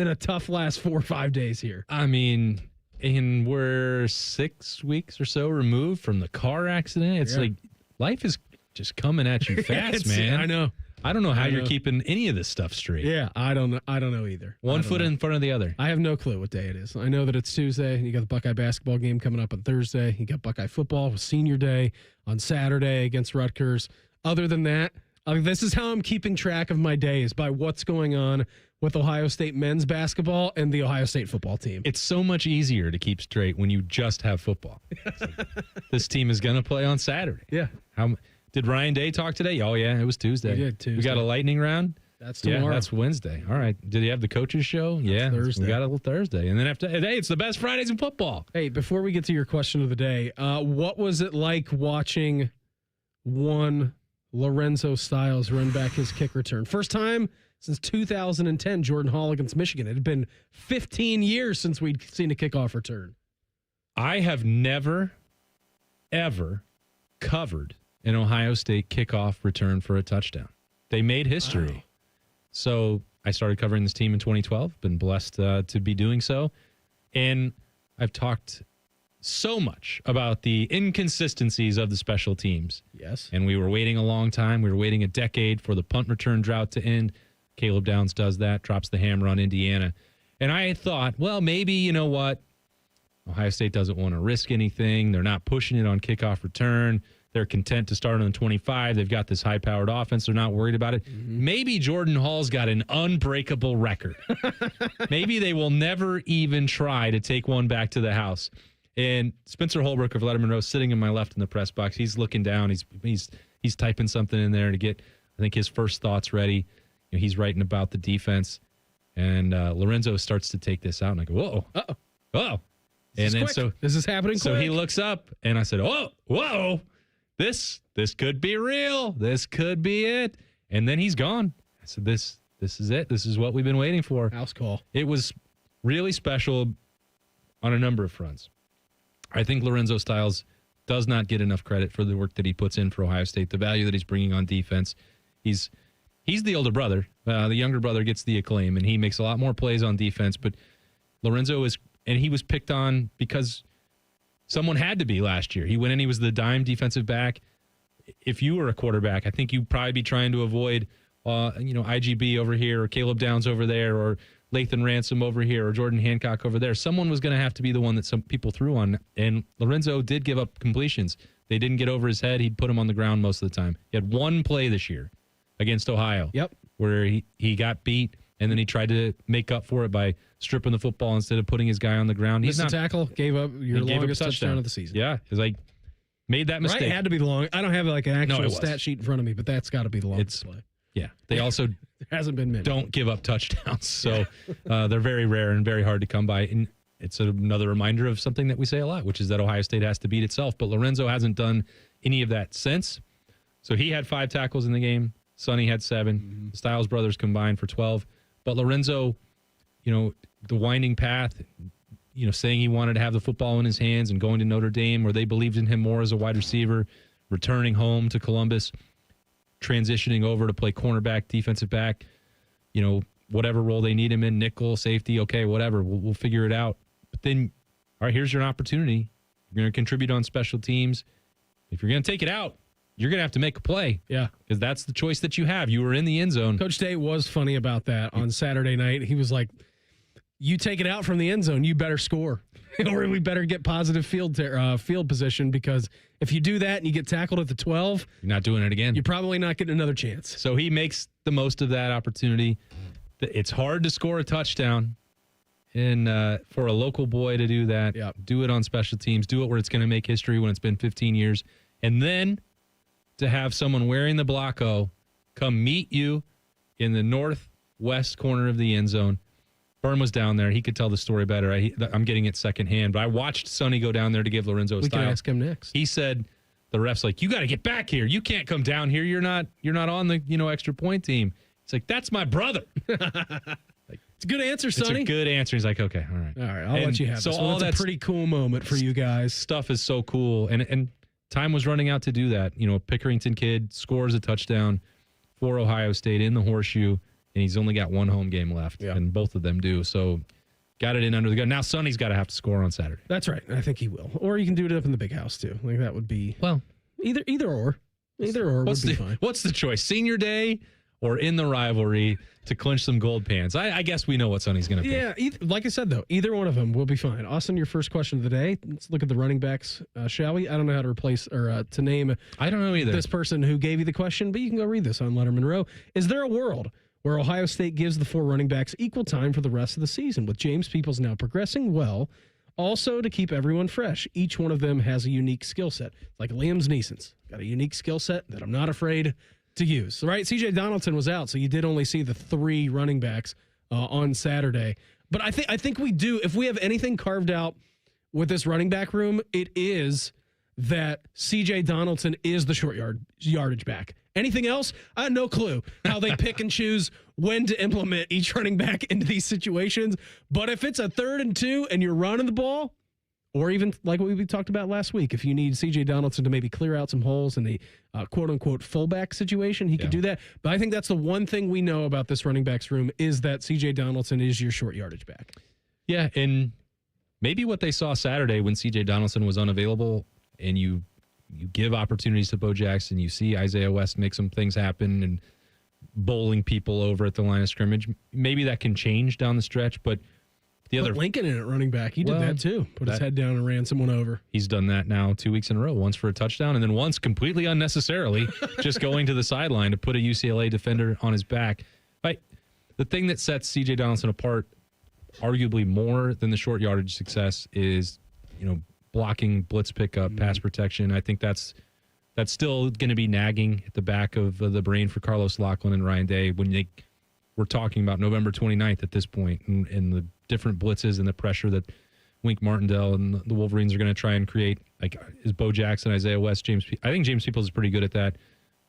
a tough last 4 or 5 days here.
I mean, and we're 6 weeks or so removed from the car accident. It's like life is just coming at you fast, man.
I know.
I don't know how you're keeping any of this stuff straight.
Yeah, I don't know either.
One foot in front of the other.
I have no clue what day it is. I know that it's Tuesday. You got the Buckeye basketball game coming up on Thursday. You got Buckeye football with senior day on Saturday against Rutgers. Other than that, this is how I'm keeping track of my days, by what's going on with Ohio State men's basketball and the Ohio State football team.
It's so much easier to keep straight when you just have football. This team is going to play on Saturday.
Yeah.
Did Ryan Day talk today? Oh, yeah, it was Tuesday.
We did Tuesday.
We got a lightning round?
That's tomorrow.
Yeah, that's Wednesday. All right. Did he have the coaches show? Yeah,
Thursday.
We got a little Thursday. And then after, hey, it's the best Fridays in football.
Hey, before we get to your question of the day, what was it like watching one Lorenzo Styles run back his kick return? First time since 2010, Jordan Hall against Michigan. It had been 15 years since we'd seen a kickoff return.
I have never, ever covered an Ohio State kickoff return for a touchdown. They made history. Wow. So I started covering this team in 2012. Been blessed to be doing so. And I've talked so much about the inconsistencies of the special teams.
Yes.
And we were waiting a long time. We were waiting a decade for the punt return drought to end. Caleb Downs does that, drops the hammer on Indiana. And I thought, well, maybe, you know what? Ohio State doesn't want to risk anything. They're not pushing it on kickoff return. They're content to start on 25. They've got this high-powered offense. They're not worried about it. Mm-hmm. Maybe Jordan Hall's got an unbreakable record. Maybe they will never even try to take one back to the house. And Spencer Holbrook of Letterman Row sitting in my left in the press box. He's looking down. He's typing something in there to get, I think, his first thoughts ready. You know, he's writing about the defense. And Lorenzo starts to take this out. And I go, whoa. Uh-oh. Whoa. And then
quick. This is happening
so
quick.
He looks up, and I said, whoa. This could be real. This could be it. And then he's gone. I said, this is it. This is what we've been waiting for.
House call.
It was really special on a number of fronts. I think Lorenzo Styles does not get enough credit for the work that he puts in for Ohio State, the value that he's bringing on defense. He's the older brother. The younger brother gets the acclaim, and he makes a lot more plays on defense. But Lorenzo he was picked on because someone had to be last year. He went in, he was the dime defensive back. If you were a quarterback, I think you'd probably be trying to avoid, IGB over here or Caleb Downs over there or Lathan Ransom over here or Jordan Hancock over there. Someone was going to have to be the one that some people threw on. And Lorenzo did give up completions. They didn't get over his head. He'd put him on the ground most of the time. He had one play this year against Ohio.
Yep.
Where he got beat, and then he tried to make up for it by stripping the football instead of putting his guy on the ground.
Missed a tackle, gave up your longest touchdown of the season.
Yeah, because made that mistake.
Right, it had to be the long. I don't have an actual stat sheet in front of me, but that's got to be the longest play.
Yeah, they also
there hasn't been many.
Don't give up touchdowns, so they're very rare and very hard to come by. And it's another reminder of something that we say a lot, which is that Ohio State has to beat itself. But Lorenzo hasn't done any of that since. So he had 5 tackles in the game. Sonny had 7. The Styles brothers combined for 12. But Lorenzo, the winding path, saying he wanted to have the football in his hands and going to Notre Dame, where they believed in him more as a wide receiver, returning home to Columbus, transitioning over to play cornerback, defensive back, whatever role they need him in, nickel, safety, okay, whatever. We'll figure it out. But then, all right, here's your opportunity. You're going to contribute on special teams. If you're going to take it out, you're going to have to make a play.
Yeah.
Because that's the choice that you have. You were in the end zone.
Coach Tate was funny about that on Saturday night. He was like, you take it out from the end zone, you better score. Or we better get positive field position, because if you do that and you get tackled at the 12,
you're not doing it again.
You're probably not getting another chance.
So he makes the most of that opportunity. It's hard to score a touchdown. And for a local boy to do that, do it on special teams, do it where it's going to make history when it's been 15 years. And then to have someone wearing the Blocko come meet you in the northwest corner of the end zone. Berm was down there. He could tell the story better. I'm getting it secondhand, but I watched Sonny go down there to give Lorenzo a style.
We can ask him next.
He said the ref's like, you got to get back here. You can't come down here. You're not on the extra point team. It's like, that's my brother.
It's a good answer, Sonny.
It's a good answer. He's like, okay, all right.
All right, I'll let you have
so
this.
all
that's a pretty cool moment for you guys.
Stuff is so cool. And time was running out to do that. Pickerington kid scores a touchdown for Ohio State in the horseshoe, and he's only got one home game left, and both of them do. So got it in under the gun. Now Sonny's got to have to score on Saturday.
That's right. I think he will. Or you can do it up in the big house, too. Like, that would be...
Well,
either or. Either or would be fine.
What's the choice? Senior day or in the rivalry to clinch some gold pans? I guess we know what Sonny's going to pick.
Yeah, like I said, though, either one of them will be fine. Austin, your first question of the day. Let's look at the running backs, shall we? I don't know how to replace or to name
I don't know either.
This person who gave you the question, but you can go read this on Letterman Row. Is there a world where Ohio State gives the 4 running backs equal time for the rest of the season, with James Peoples now progressing well, also to keep everyone fresh? Each one of them has a unique skill set. Like Liam Neeson's got a unique skill set that I'm not afraid to use. Right? CJ Donaldson was out, so you did only see the 3 running backs on Saturday. But I think we do, if we have anything carved out with this running back room, it is that CJ Donaldson is the short yardage back. Anything else? I have no clue how they pick and choose when to implement each running back into these situations. But if it's a 3rd and 2 and you're running the ball, or even like what we talked about last week, if you need CJ Donaldson to maybe clear out some holes in the quote-unquote fullback situation, he could do that. But I think that's the one thing we know about this running backs room is that CJ Donaldson is your short yardage back.
Yeah, and maybe what they saw Saturday when CJ Donaldson was unavailable, and you give opportunities to Bo Jackson, you see Isaiah West make some things happen and bowling people over at the line of scrimmage. Maybe that can change down the stretch, but
Put Lincoln in at running back. He did that too. Put his head down and ran someone over.
He's done that now 2 weeks in a row, once for a touchdown and then once completely unnecessarily just going to the sideline to put a UCLA defender on his back. Right. The thing that sets CJ Donaldson apart arguably more than the short yardage success is, blocking, blitz pickup, pass protection. I think that's still going to be nagging at the back of the brain for Carlos Loughlin and Ryan Day when we're talking about November 29th at this point and the different blitzes and the pressure that Wink Martindale and the Wolverines are going to try and create. Like, is Bo Jackson, Isaiah West, I think James Peoples is pretty good at that.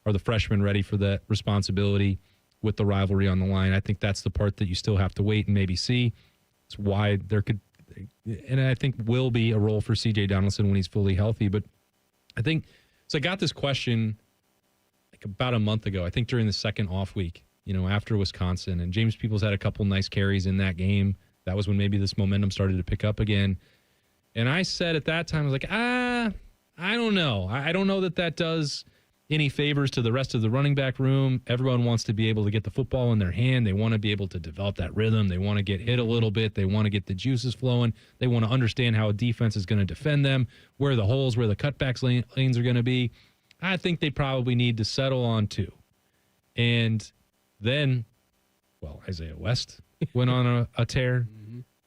Are the freshmen ready for that responsibility with the rivalry on the line? I think that's the part that you still have to wait and maybe see. It's why there could, and I think will be a role for CJ Donaldson when he's fully healthy. But I think, so I got this question like about a month ago, I think during the second off week, after Wisconsin, and James Peoples had a couple nice carries in that game. That was when maybe this momentum started to pick up again. And I said at that time, I was like, I don't know. I don't know that does any favors to the rest of the running back room. Everyone wants to be able to get the football in their hand. They want to be able to develop that rhythm. They want to get hit a little bit. They want to get the juices flowing. They want to understand how a defense is going to defend them, where the holes, where the cutbacks lanes are going to be. I think they probably need to settle on 2. And then, Isaiah West went on a tear.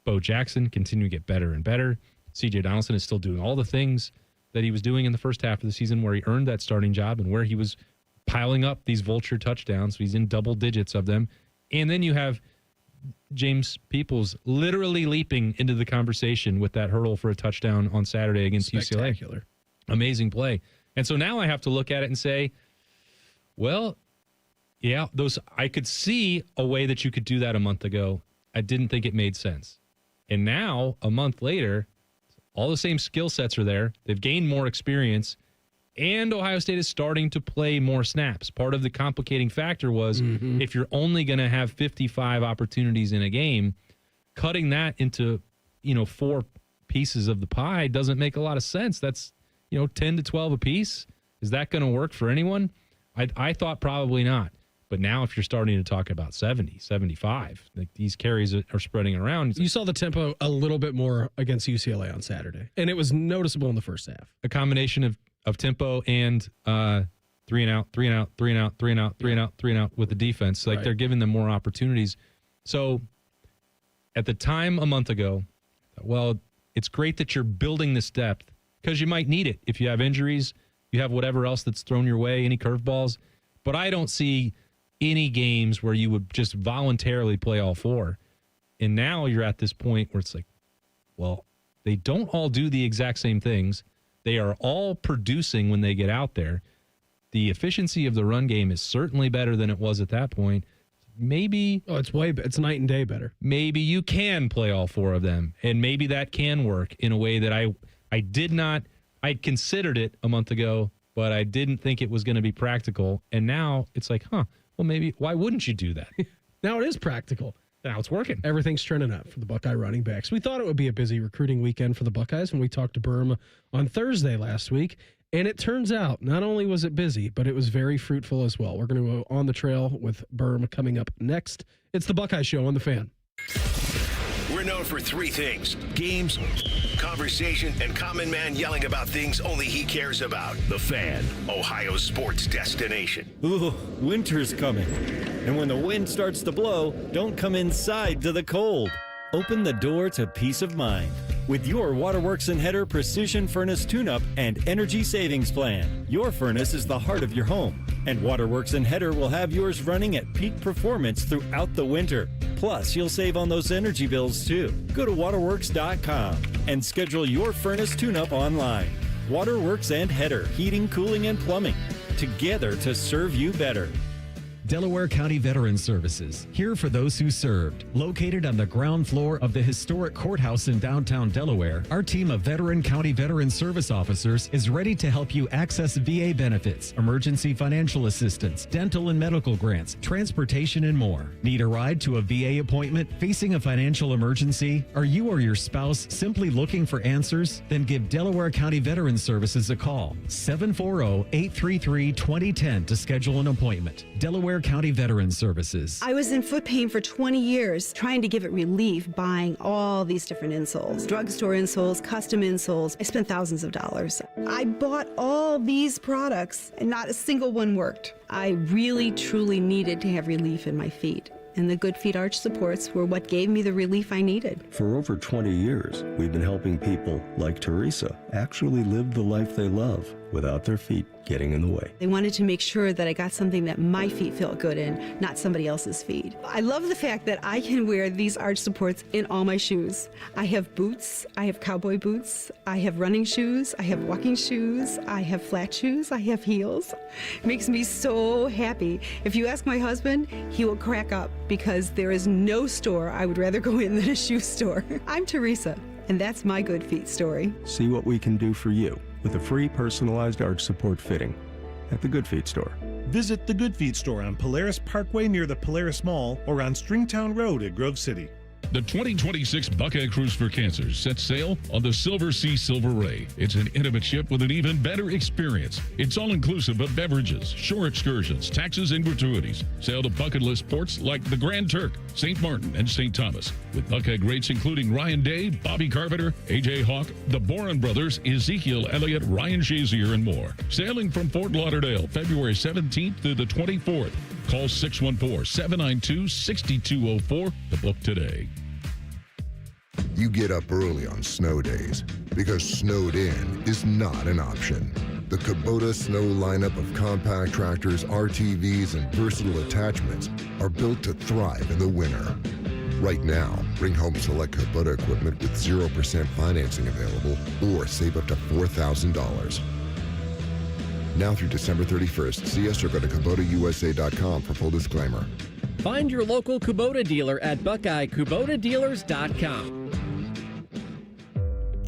Bo Jackson continued to get better and better. CJ Donaldson is still doing all the things that he was doing in the first half of the season where he earned that starting job and where he was piling up these vulture touchdowns. So he's in double digits of them. And then you have James Peoples literally leaping into the conversation with that hurdle for a touchdown on Saturday against UCLA. Amazing play. And so now I have to look at it and say, well, Yeah, I could see a way that you could do that a month ago. I didn't think it made sense. And now, a month later, all the same skill sets are there. They've gained more experience, and Ohio State is starting to play more snaps. Part of the complicating factor was if you're only going to have 55 opportunities in a game, cutting that into, 4 pieces of the pie doesn't make a lot of sense. That's, 10 to 12 a piece. Is that going to work for anyone? I thought probably not. But now if you're starting to talk about 70, 75, like these carries are spreading around.
You saw the tempo a little bit more against UCLA on Saturday, and it was noticeable in the first half.
A combination of tempo and 3 and out, 3 and out, 3 and out, 3 and out, 3 and out, 3 and out with the defense. Like they're giving them more opportunities. So at the time a month ago, well, it's great that you're building this depth because you might need it if you have injuries, you have whatever else that's thrown your way, any curveballs. But I don't see any games where you would just voluntarily play all 4. And now you're at this point where it's like, well, they don't all do the exact same things. They are all producing when they get out there. The efficiency of the run game is certainly better than it was at that point. Maybe
it's night and day better.
Maybe you can play all 4 of them, and maybe that can work in a way that I did not. I considered it a month ago, but I didn't think it was going to be practical. And now it's like, well, maybe why wouldn't you do that?
Now it is practical.
Now it's working.
Everything's trending up for the Buckeye running backs. We thought it would be a busy recruiting weekend for the Buckeyes when we talked to Berm on Thursday last week. And it turns out not only was it busy, but it was very fruitful as well. We're going to go on the trail with Berm coming up next. It's the Buckeye Show on The Fan.
We're known for 3 things: games, conversation, and common man yelling about things only he cares about. The Fan, Ohio's sports destination.
Ooh, winter's coming. And when the wind starts to blow, don't come inside to the cold. Open the door to peace of mind with your Waterworks and Header Precision Furnace Tune-Up and Energy Savings Plan. Your furnace is the heart of your home, and Waterworks and Header will have yours running at peak performance throughout the winter. Plus, you'll save on those energy bills too. Go to waterworks.com and schedule your furnace tune-up online. Waterworks and Header, heating, cooling, and plumbing, together to serve you better.
Delaware County Veterans Services, here for those who served. Located on the ground floor of the historic courthouse in downtown Delaware, our team of veteran county veteran service officers is ready to help you access VA benefits, emergency financial assistance, dental and medical grants, transportation, and more. Need a ride to a VA appointment? Facing a financial emergency? Are you or your spouse simply looking for answers? Then give Delaware County Veterans Services a call. 740-833-2010 to schedule an appointment. Delaware County Veterans Services.
I was in foot pain for 20 years, trying to give it relief, buying all these different insoles, drugstore insoles, custom insoles. I spent thousands of dollars. I bought all these products and not a single one worked. I really, truly needed to have relief in my feet. And the Good Feet arch supports were what gave me the relief I needed.
For over 20 years, we've been helping people like Teresa actually live the life they love without their feet getting in the way.
They wanted to make sure that I got something that my feet felt good in, not somebody else's feet. I love the fact that I can wear these arch supports in all my shoes. I have boots, I have cowboy boots, I have running shoes, I have walking shoes, I have flat shoes, I have heels. It makes me so happy. If you ask my husband, he will crack up because there is no store I would rather go in than a shoe store. I'm Teresa, and that's my Good Feet story.
See what we can do for you with a free personalized arch support fitting at the Good Feet store.
Visit the Good Feet store on Polaris Parkway near the Polaris Mall or on Stringtown Road at Grove City.
The 2026 Buckeye Cruise for Cancer sets sail on the Silver Sea Silver Ray. It's an intimate ship with an even better experience. It's all-inclusive of beverages, shore excursions, taxes, and gratuities. Sail to bucket list ports like the Grand Turk, St. Martin, and St. Thomas. With Buckeye greats including Ryan Day, Bobby Carpenter, A.J. Hawk, the Boren Brothers, Ezekiel Elliott, Ryan Shazier, and more. Sailing from Fort Lauderdale, February 17th through the 24th. Call 614-792-6204 to book today.
You get up early on snow days because snowed in is not an option. The Kubota Snow lineup of compact tractors, RTVs, and versatile attachments are built to thrive in the winter. Right now, bring home select Kubota equipment with 0% financing available or save up to $4,000. Now through December 31st. See us or go to KubotaUSA.com for full disclaimer.
Find your local Kubota dealer at BuckeyeKubotaDealers.com.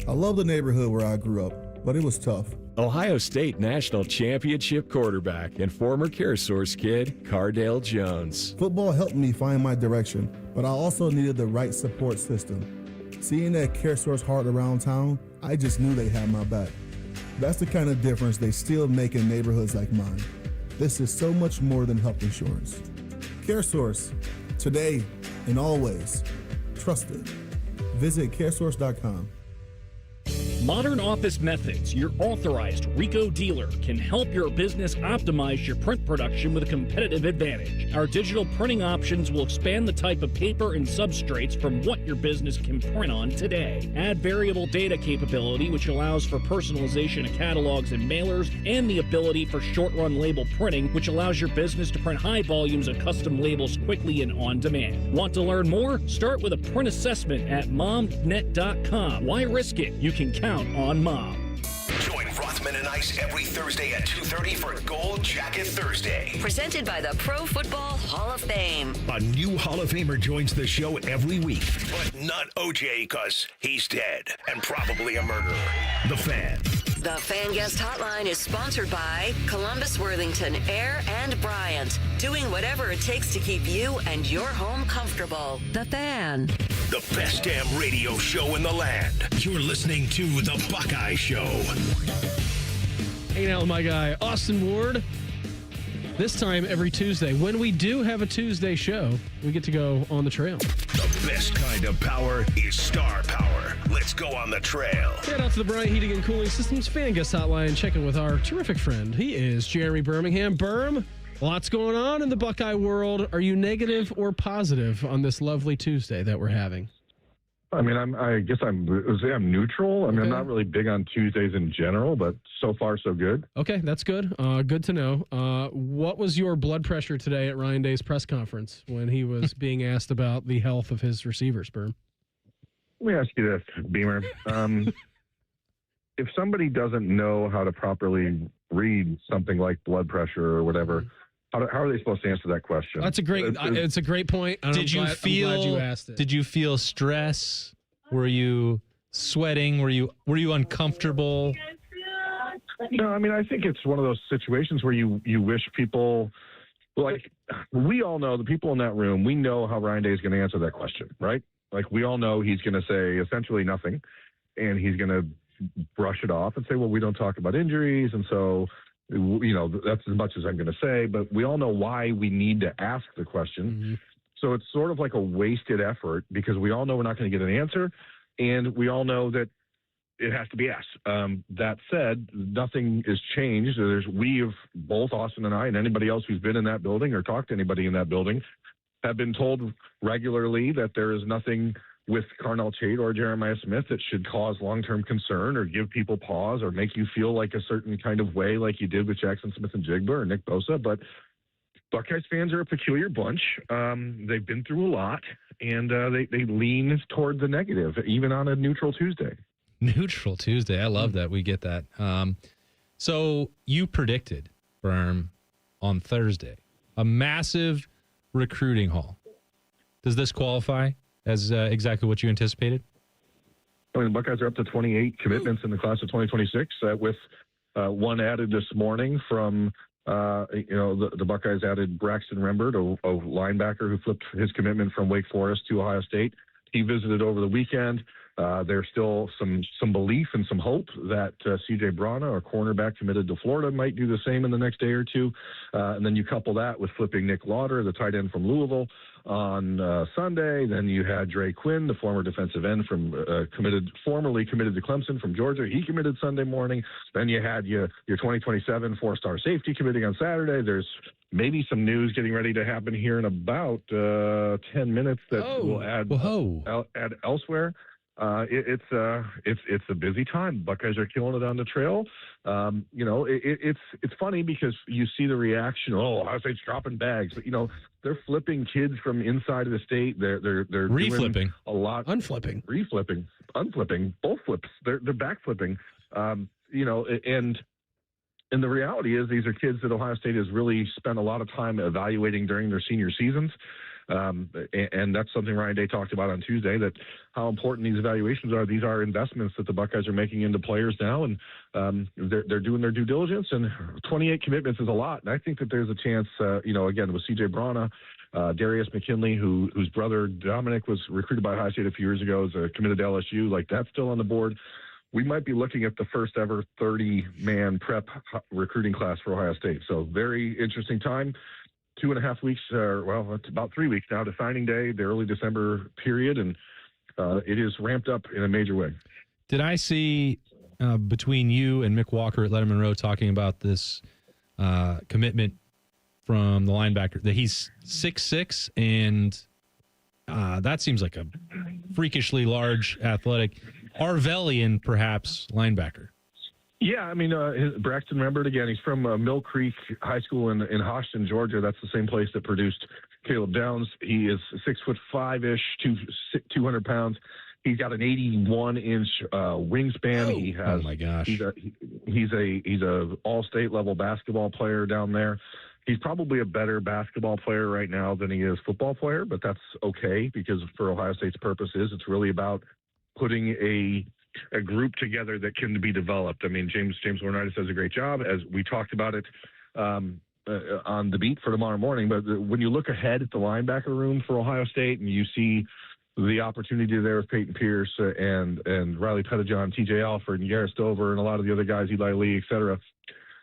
I love the neighborhood where I grew up, but it was tough.
Ohio State National Championship quarterback and former CareSource kid, Carnell Jones.
Football helped me find my direction, but I also needed the right support system. Seeing that CareSource heart around town, I just knew they had my back. That's the kind of difference they still make in neighborhoods like mine. This is so much more than health insurance. CareSource, today and always. Trusted. Visit CareSource.com.
Modern Office Methods, your authorized RICO dealer, can help your business optimize your print production with a competitive advantage. Our digital printing options will expand the type of paper and substrates from what your business can print on today. Add variable data capability, which allows for personalization of catalogs and mailers, and the ability for short-run label printing, which allows your business to print high volumes of custom labels quickly and on demand. Want to learn more? Start with a print assessment at momnet.com. Why risk it? You can count on Mom.
Join Rothman and Ice every Thursday at 2:30 for Gold Jacket Thursday.
Presented by the Pro Football Hall of Fame.
A new Hall of Famer joins the show every week, but not OJ because he's dead and probably a murderer. The Fan.
The Fan Guest Hotline is sponsored by Columbus, Worthington, Air, and Bryant. Doing whatever it takes to keep you and your home comfortable. The Fan.
The best damn radio show in the land. You're listening to The Buckeye Show.
Hanging out with my guy, Austin Ward. This time every Tuesday. When we do have a Tuesday show, we get to go on the trail.
The best kind of power is star power. Let's go on the trail.
Shout out to the Bryant Heating and Cooling Systems Fan Guest Hotline. Checking with our terrific friend. He is Jeremy Birmingham. Berm, lots going on in the Buckeye world. Are you negative or positive on this lovely Tuesday that we're having?
I mean, I guess I'm neutral. I mean, I'm not really big on Tuesdays in general, but so far so good.
Okay, that's good. Good to know. What was your blood pressure today at Ryan Day's press conference when he was being asked about the health of his receivers, Berm?
Let me ask you this, Beamer. If somebody doesn't know how to properly read something like blood pressure or whatever, how are they supposed to answer that question?
That's a great. It's a great point. I'm glad you asked it.
Did you feel stress? Were you sweating? Were you uncomfortable?
No, I mean, I think it's one of those situations where you wish people, like, we all know, the people in that room, we know how Ryan Day is going to answer that question, right? Like, we all know he's going to say essentially nothing, and he's going to brush it off and say, well, we don't talk about injuries, and so, you know, that's as much as I'm going to say, but we all know why we need to ask the question. Mm-hmm. So it's sort of like a wasted effort because we all know we're not going to get an answer, and we all know that it has to be asked. That said, nothing is changed. We have, both Austin and I and anybody else who's been in that building or talked to anybody in that building, have been told regularly that there is nothing with Carnell Tate or Jeremiah Smith that should cause long-term concern or give people pause or make you feel like a certain kind of way like you did with Jackson Smith and Jigba or Nick Bosa. But Buckeyes fans are a peculiar bunch. They've been through a lot, and they lean toward the negative, even on a neutral Tuesday.
Neutral Tuesday. I love that. We get that. So you predicted, Berm, on Thursday, a massive recruiting haul. Does this qualify as exactly what you anticipated?
I mean, the Buckeyes are up to 28 commitments in the class of 2026, with one added this morning from, the Buckeyes added Braxton Rembert, a linebacker who flipped his commitment from Wake Forest to Ohio State. He visited over the weekend. There's still some belief and some hope that C.J. Brana, a cornerback committed to Florida, might do the same in the next day or two. And then you couple that with flipping Nick Lauder, the tight end from Louisville, on Sunday. Then you had Dre Quinn, the former defensive end from formerly committed to Clemson from Georgia. He committed Sunday morning. Then you had your 2027 four-star safety committing on Saturday. There's maybe some news getting ready to happen here in about 10 minutes that will add elsewhere. It's a busy time. Buckeyes are killing it on the trail. It's funny because you see the reaction. Oh, Ohio State's dropping bags, but they're flipping kids from inside of the state. They're
reflipping
doing a lot,
unflipping,
reflipping, unflipping, both flips. They're back flipping. And And the reality is these are kids that Ohio State has really spent a lot of time evaluating during their senior seasons. And that's something Ryan Day talked about on Tuesday, that how important these evaluations are. These are investments that the Buckeyes are making into players now, and they're doing their due diligence, and 28 commitments is a lot. And I think that there's a chance, again, with C.J. Brana, Darius McKinley, whose brother Dominic was recruited by Ohio State a few years ago, is committed to LSU, like that's still on the board. We might be looking at the first ever 30-man prep recruiting class for Ohio State. So very interesting time. 2.5 weeks, it's about 3 weeks now to signing day, the early December period, and it is ramped up in a major way.
Did I see between you and Mick Walker at Letterman Row talking about this commitment from the linebacker that he's 6'6", and that seems like a freakishly large, athletic Arvelian, perhaps, linebacker?
Yeah, I mean, Braxton Rembert, again, he's from Mill Creek High School in Hoshton, Georgia. That's the same place that produced Caleb Downs. He is 6'5" 200 pounds. He's got an 81-inch wingspan. He has,
oh my gosh!
He's a all-state level basketball player down there. He's probably a better basketball player right now than he is football player, but that's okay because for Ohio State's purposes, it's really about putting a group together that can be developed. I mean, James Laurinaitis does a great job, as we talked about it on the beat for tomorrow morning. But when you look ahead at the linebacker room for Ohio State and you see the opportunity there with Peyton Pierce and Riley Pettijohn, TJ Alford, and Garrett Stover, and a lot of the other guys, Eli Lee, et cetera,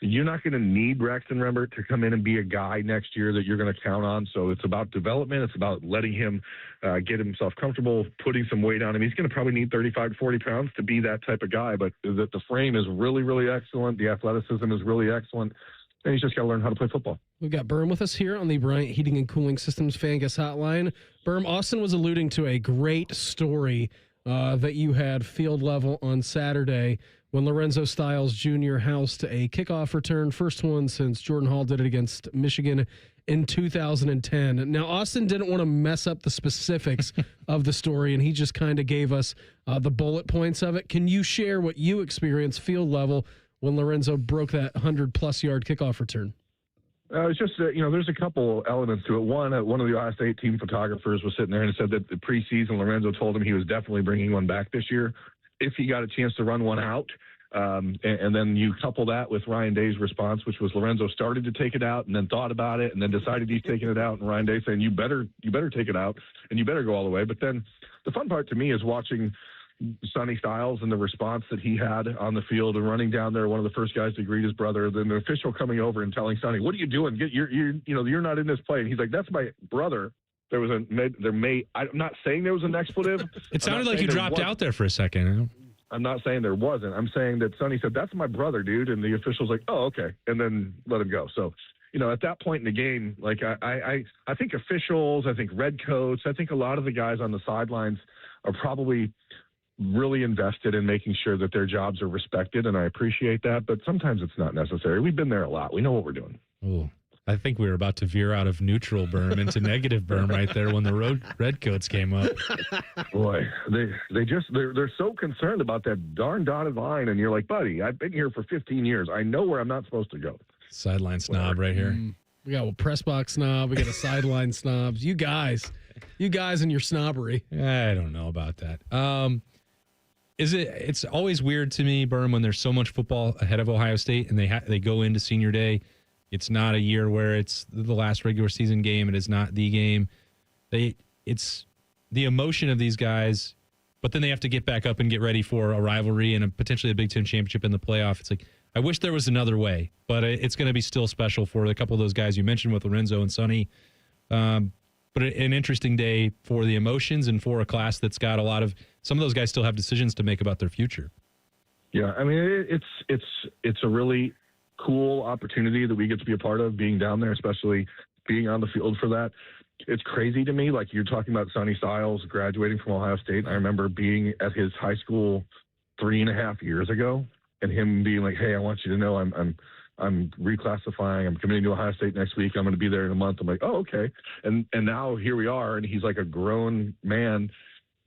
you're not going to need Braxton Rembert to come in and be a guy next year that you're going to count on. So it's about development. It's about letting him get himself comfortable, putting some weight on him. He's going to probably need 35 to 40 pounds to be that type of guy, but the frame is really, really excellent. The athleticism is really excellent. And he's just got to learn how to play football.
We've got Berm with us here on the Bryant Heating and Cooling Systems Fan Guest Hotline. Berm, Austin was alluding to a great story that you had field level on Saturday when Lorenzo Styles Jr. housed a kickoff return, first one since Jordan Hall did it against Michigan in 2010. Now, Austin didn't want to mess up the specifics of the story, and he just kind of gave us the bullet points of it. Can you share what you experienced field level when Lorenzo broke that 100-plus yard kickoff return?
It's just, there's a couple elements to it. One of the Ohio State team photographers was sitting there and said that the preseason, Lorenzo told him he was definitely bringing one back this year if he got a chance to run one out. And then you couple that with Ryan Day's response, which was Lorenzo started to take it out and then thought about it and then decided he's taking it out. And Ryan Day saying, you better take it out and you better go all the way. But then the fun part to me is watching Sonny Styles and the response that he had on the field and running down there, one of the first guys to greet his brother, then the official coming over and telling Sonny, what are you doing? You're not in this play. And he's like, that's my brother. I'm not saying there was an expletive.
It sounded like you dropped out there for a second.
I'm not saying there wasn't. I'm saying that Sonny said, that's my brother, dude. And the official's like, oh, okay. And then let him go. So, at that point in the game, like I think officials, I think red coats, I think a lot of the guys on the sidelines are probably really invested in making sure that their jobs are respected. And I appreciate that. But sometimes it's not necessary. We've been there a lot. We know what we're doing.
Oh, I think we were about to veer out of neutral berm into negative berm right there when the red coats came up.
Boy, they're so concerned about that darn dotted line, and you're like, buddy, I've been here for 15 years. I know where I'm not supposed to go.
Sideline snob right here.
We got a press box snob. We got a sideline snobs. You guys and your snobbery.
I don't know about that. It's always weird to me, Berm, when there's so much football ahead of Ohio State and they go into senior day. It's not a year where it's the last regular season game. It is not the game. It's the emotion of these guys, but then they have to get back up and get ready for a rivalry and potentially a Big Ten championship in the playoff. It's like, I wish there was another way, but it's going to be still special for a couple of those guys you mentioned with Lorenzo and Sonny. But an interesting day for the emotions and for a class that's got some of those guys still have decisions to make about their future.
Yeah, I mean, it's a really cool opportunity that we get to be a part of, being down there, especially being on the field for that. It's crazy to me. Like, you're talking about Sonny Styles graduating from Ohio State. I remember being at his high school 3.5 years ago and him being like, hey, I want you to know I'm reclassifying. I'm committing to Ohio State next week. I'm going to be there in a month. I'm like, oh, okay. And now here we are, and he's like a grown man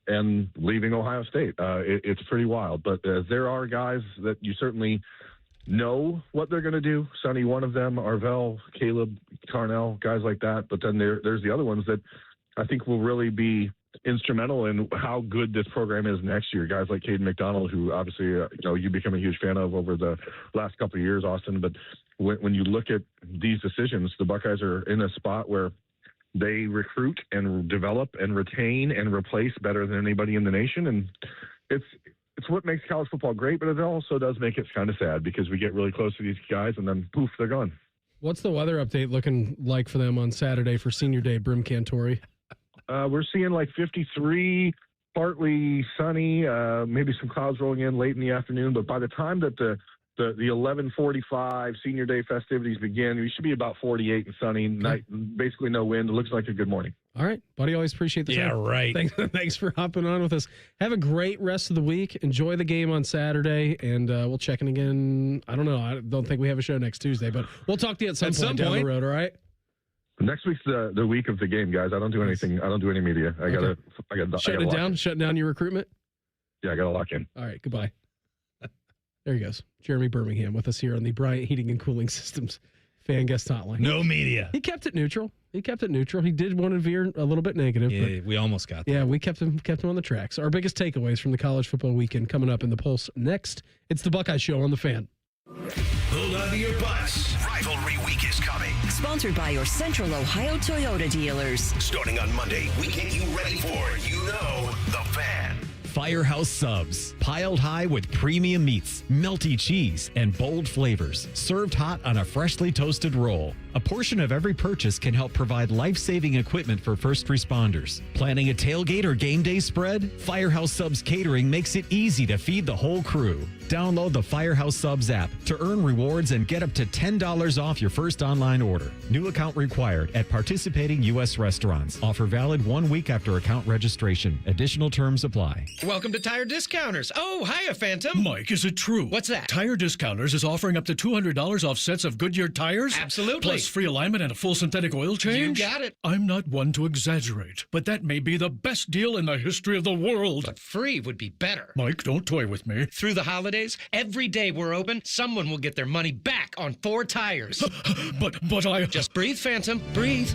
and leaving Ohio State. It's pretty wild. But there are guys that you certainly know what they're going to do. Sonny, one of them, Arvell, Caleb, Carnell, guys like that. But then there's the other ones that I think will really be instrumental in how good this program is next year. Guys like Caden McDonald, who obviously you become a huge fan of over the last couple of years, Austin. But when you look at these decisions, the Buckeyes are in a spot where they recruit and develop and retain and replace better than anybody in the nation. And it's what makes college football great, but it also does make it kind of sad because we get really close to these guys and then poof, they're gone.
What's the weather update looking like for them on Saturday for Senior Day, Brim Cantori?
We're seeing like 53, partly sunny, maybe some clouds rolling in late in the afternoon. But by the time that the 11:45 Senior Day festivities begin, we should be about 48 and sunny, night, basically no wind. It looks like a good morning.
All right, buddy. Always appreciate the time.
Yeah, right.
Thanks for hopping on with us. Have a great rest of the week. Enjoy the game on Saturday, and we'll check in again. I don't know. I don't think we have a show next Tuesday, but we'll talk to you at some point down the road. All right.
Next week's the week of the game, guys. I don't do anything. I don't do any media. I got
shutting it down. Shutting down your recruitment.
Yeah, I got to lock in.
All right. Goodbye. There he goes. Jeremy Birmingham with us here on the Bryant Heating and Cooling Systems fan guest hotline.
No media.
He kept it neutral. He did want to veer a little bit negative.
Yeah, we almost got there.
Yeah, we kept him on the tracks. Our biggest takeaways from the college football weekend coming up in the Pulse next. It's the Buckeye Show on the Fan.
Hold on to your butts. Rivalry week is coming.
Sponsored by your Central Ohio Toyota dealers.
Starting on Monday, we get you ready for, the Fan.
Firehouse Subs, piled high with premium meats, melty cheese, and bold flavors, served hot on a freshly toasted roll. A portion of every purchase can help provide life-saving equipment for first responders. Planning a tailgate or game day spread? Firehouse Subs Catering makes it easy to feed the whole crew. Download the Firehouse Subs app to earn rewards and get up to $10 off your first online order. New account required at participating U.S. restaurants. Offer valid 1 week after account registration. Additional terms apply.
Welcome to Tire Discounters. Oh, hiya, Phantom.
Mike, is it true?
What's that?
Tire Discounters is offering up to $200 off sets of Goodyear tires?
Absolutely.
Plus free alignment and a full synthetic oil change?
You got it.
I'm not one to exaggerate, but that may be the best deal in the history of the world.
But free would be better.
Mike, don't toy with me.
Through the holidays, every day we're open, someone will get their money back on 4 tires.
But I...
Just breathe, Phantom. Breathe.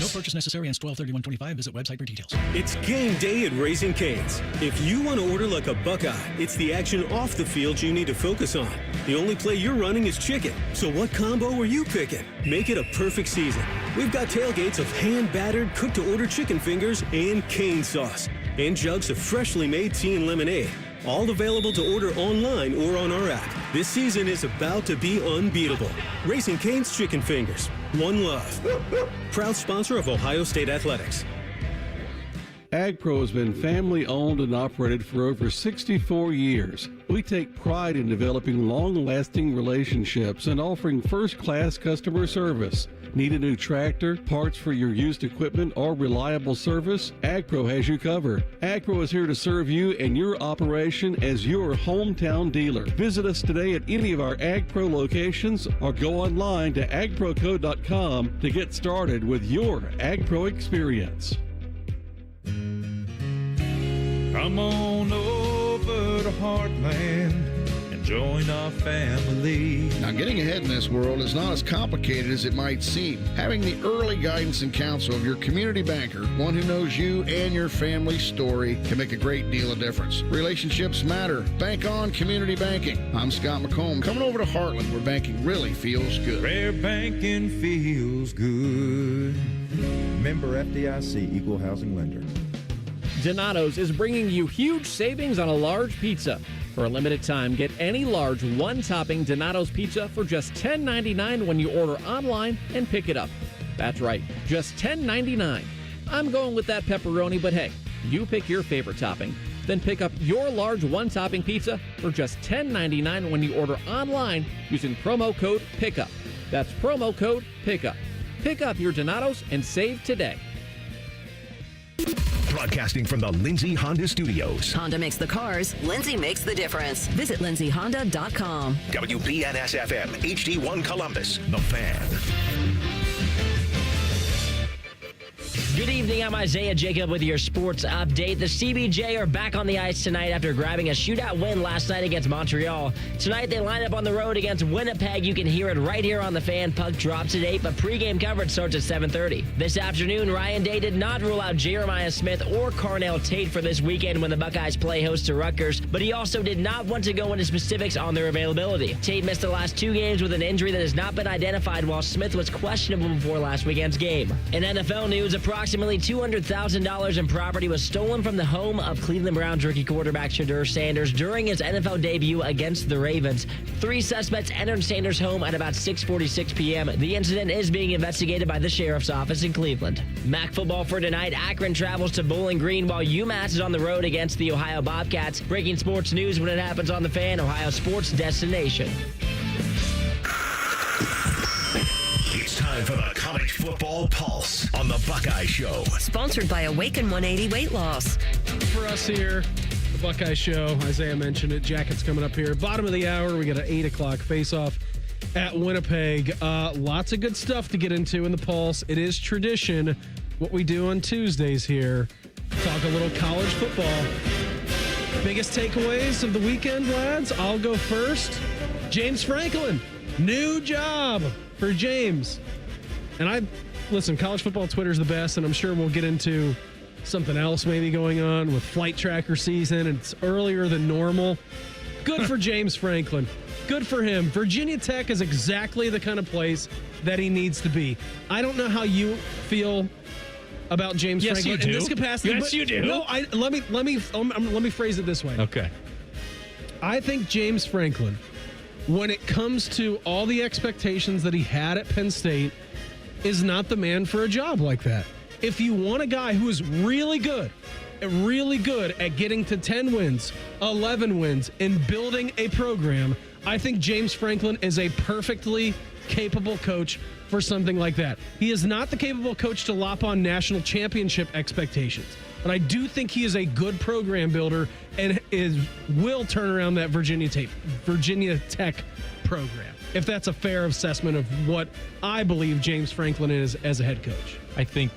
No purchase necessary. Ends 12/31/25. Visit website for details.
It's game day at Raising Cane's. If you want to order like a Buckeye, it's the action off the field you need to focus on. The only play you're running is chicken. So what combo are you picking? Make it a perfect season. We've got tailgates of hand-battered, cooked-to-order chicken fingers and cane sauce. And jugs of freshly made tea and lemonade. All available to order online or on our app. This season is about to be unbeatable. Raising Cane's Chicken Fingers. One love. Proud sponsor of Ohio State Athletics.
AgPro has been family owned and operated for over 64 years. We take pride in developing long-lasting relationships and offering first-class customer service. Need a new tractor, parts for your used equipment, or reliable service? AgPro has you covered. AgPro is here to serve you and your operation as your hometown dealer. Visit us today at any of our AgPro locations or go online to agproco.com to get started with your AgPro experience.
Come on over to Heartland and join our family.
Now, getting ahead in this world is not as complicated as it might seem. Having the early guidance and counsel of your community banker, one who knows you and your family's story, can make a great deal of difference. Relationships matter. Bank on community banking. I'm Scott McComb, coming over to Heartland, where banking really feels good.
Where banking feels good.
Member FDIC, Equal Housing Lender.
Donato's is bringing you huge savings on a large pizza. For a limited time, get any large one-topping Donato's pizza for just $10.99 when you order online and pick it up. That's right, just $10.99. I'm going with that pepperoni, but hey, you pick your favorite topping. Then pick up your large one-topping pizza for just $10.99 when you order online using promo code PICKUP. That's promo code PICKUP. Pick up your Donato's and save today.
Broadcasting from the Lindsay Honda Studios.
Honda makes the cars. Lindsay makes the difference. Visit lindsayhonda.com.
WBNS-FM, HD1 Columbus, The Fan.
Good evening, I'm Isaiah Jacob with your sports update. The CBJ are back on the ice tonight after grabbing a shootout win last night against Montreal. Tonight they line up on the road against Winnipeg. You can hear it right here on the Fan. Puck drops at 8, but pregame coverage starts at 7:30. This afternoon, Ryan Day did not rule out Jeremiah Smith or Carnell Tate for this weekend when the Buckeyes play host to Rutgers, but he also did not want to go into specifics on their availability. Tate missed the last 2 games with an injury that has not been identified, while Smith was questionable before last weekend's game. In NFL news, approximately $200,000 in property was stolen from the home of Cleveland Browns rookie quarterback Shedeur Sanders during his NFL debut against the Ravens. 3 suspects entered Sanders' home at about 6:46 p.m. The incident is being investigated by the sheriff's office in Cleveland. MAC football for tonight. Akron travels to Bowling Green while UMass is on the road against the Ohio Bobcats. Breaking sports news when it happens on the Fan, Ohio sports destination.
It's time for the College Football Pulse on the Buckeye Show.
Sponsored by Awaken 180 Weight Loss.
For us here, the Buckeye Show, Isaiah mentioned it. Jackets coming up here. Bottom of the hour, we got an 8 o'clock face-off at Winnipeg. Lots of good stuff to get into in the Pulse. It is tradition, what we do on Tuesdays here. Talk a little college football. Biggest takeaways of the weekend, lads? I'll go first. James Franklin, new job for James. And listen, college football Twitter is the best, and I'm sure we'll get into something else maybe going on with flight tracker season, and it's earlier than normal. Good for James Franklin. Good for him. Virginia Tech is exactly the kind of place that he needs to be. I don't know how you feel about James Franklin in this capacity.
Yes, you do.
No, let me phrase it this way.
Okay.
I think James Franklin, when it comes to all the expectations that he had at Penn State, is not the man for a job like that. If you want a guy who is really good at getting to 10 wins, 11 wins, and building a program, I think James Franklin is a perfectly capable coach for something like that. He is not the capable coach to lop on national championship expectations, but I do think he is a good program builder and will turn around that Virginia Tech program, if that's a fair assessment of what I believe James Franklin is as a head coach.
I think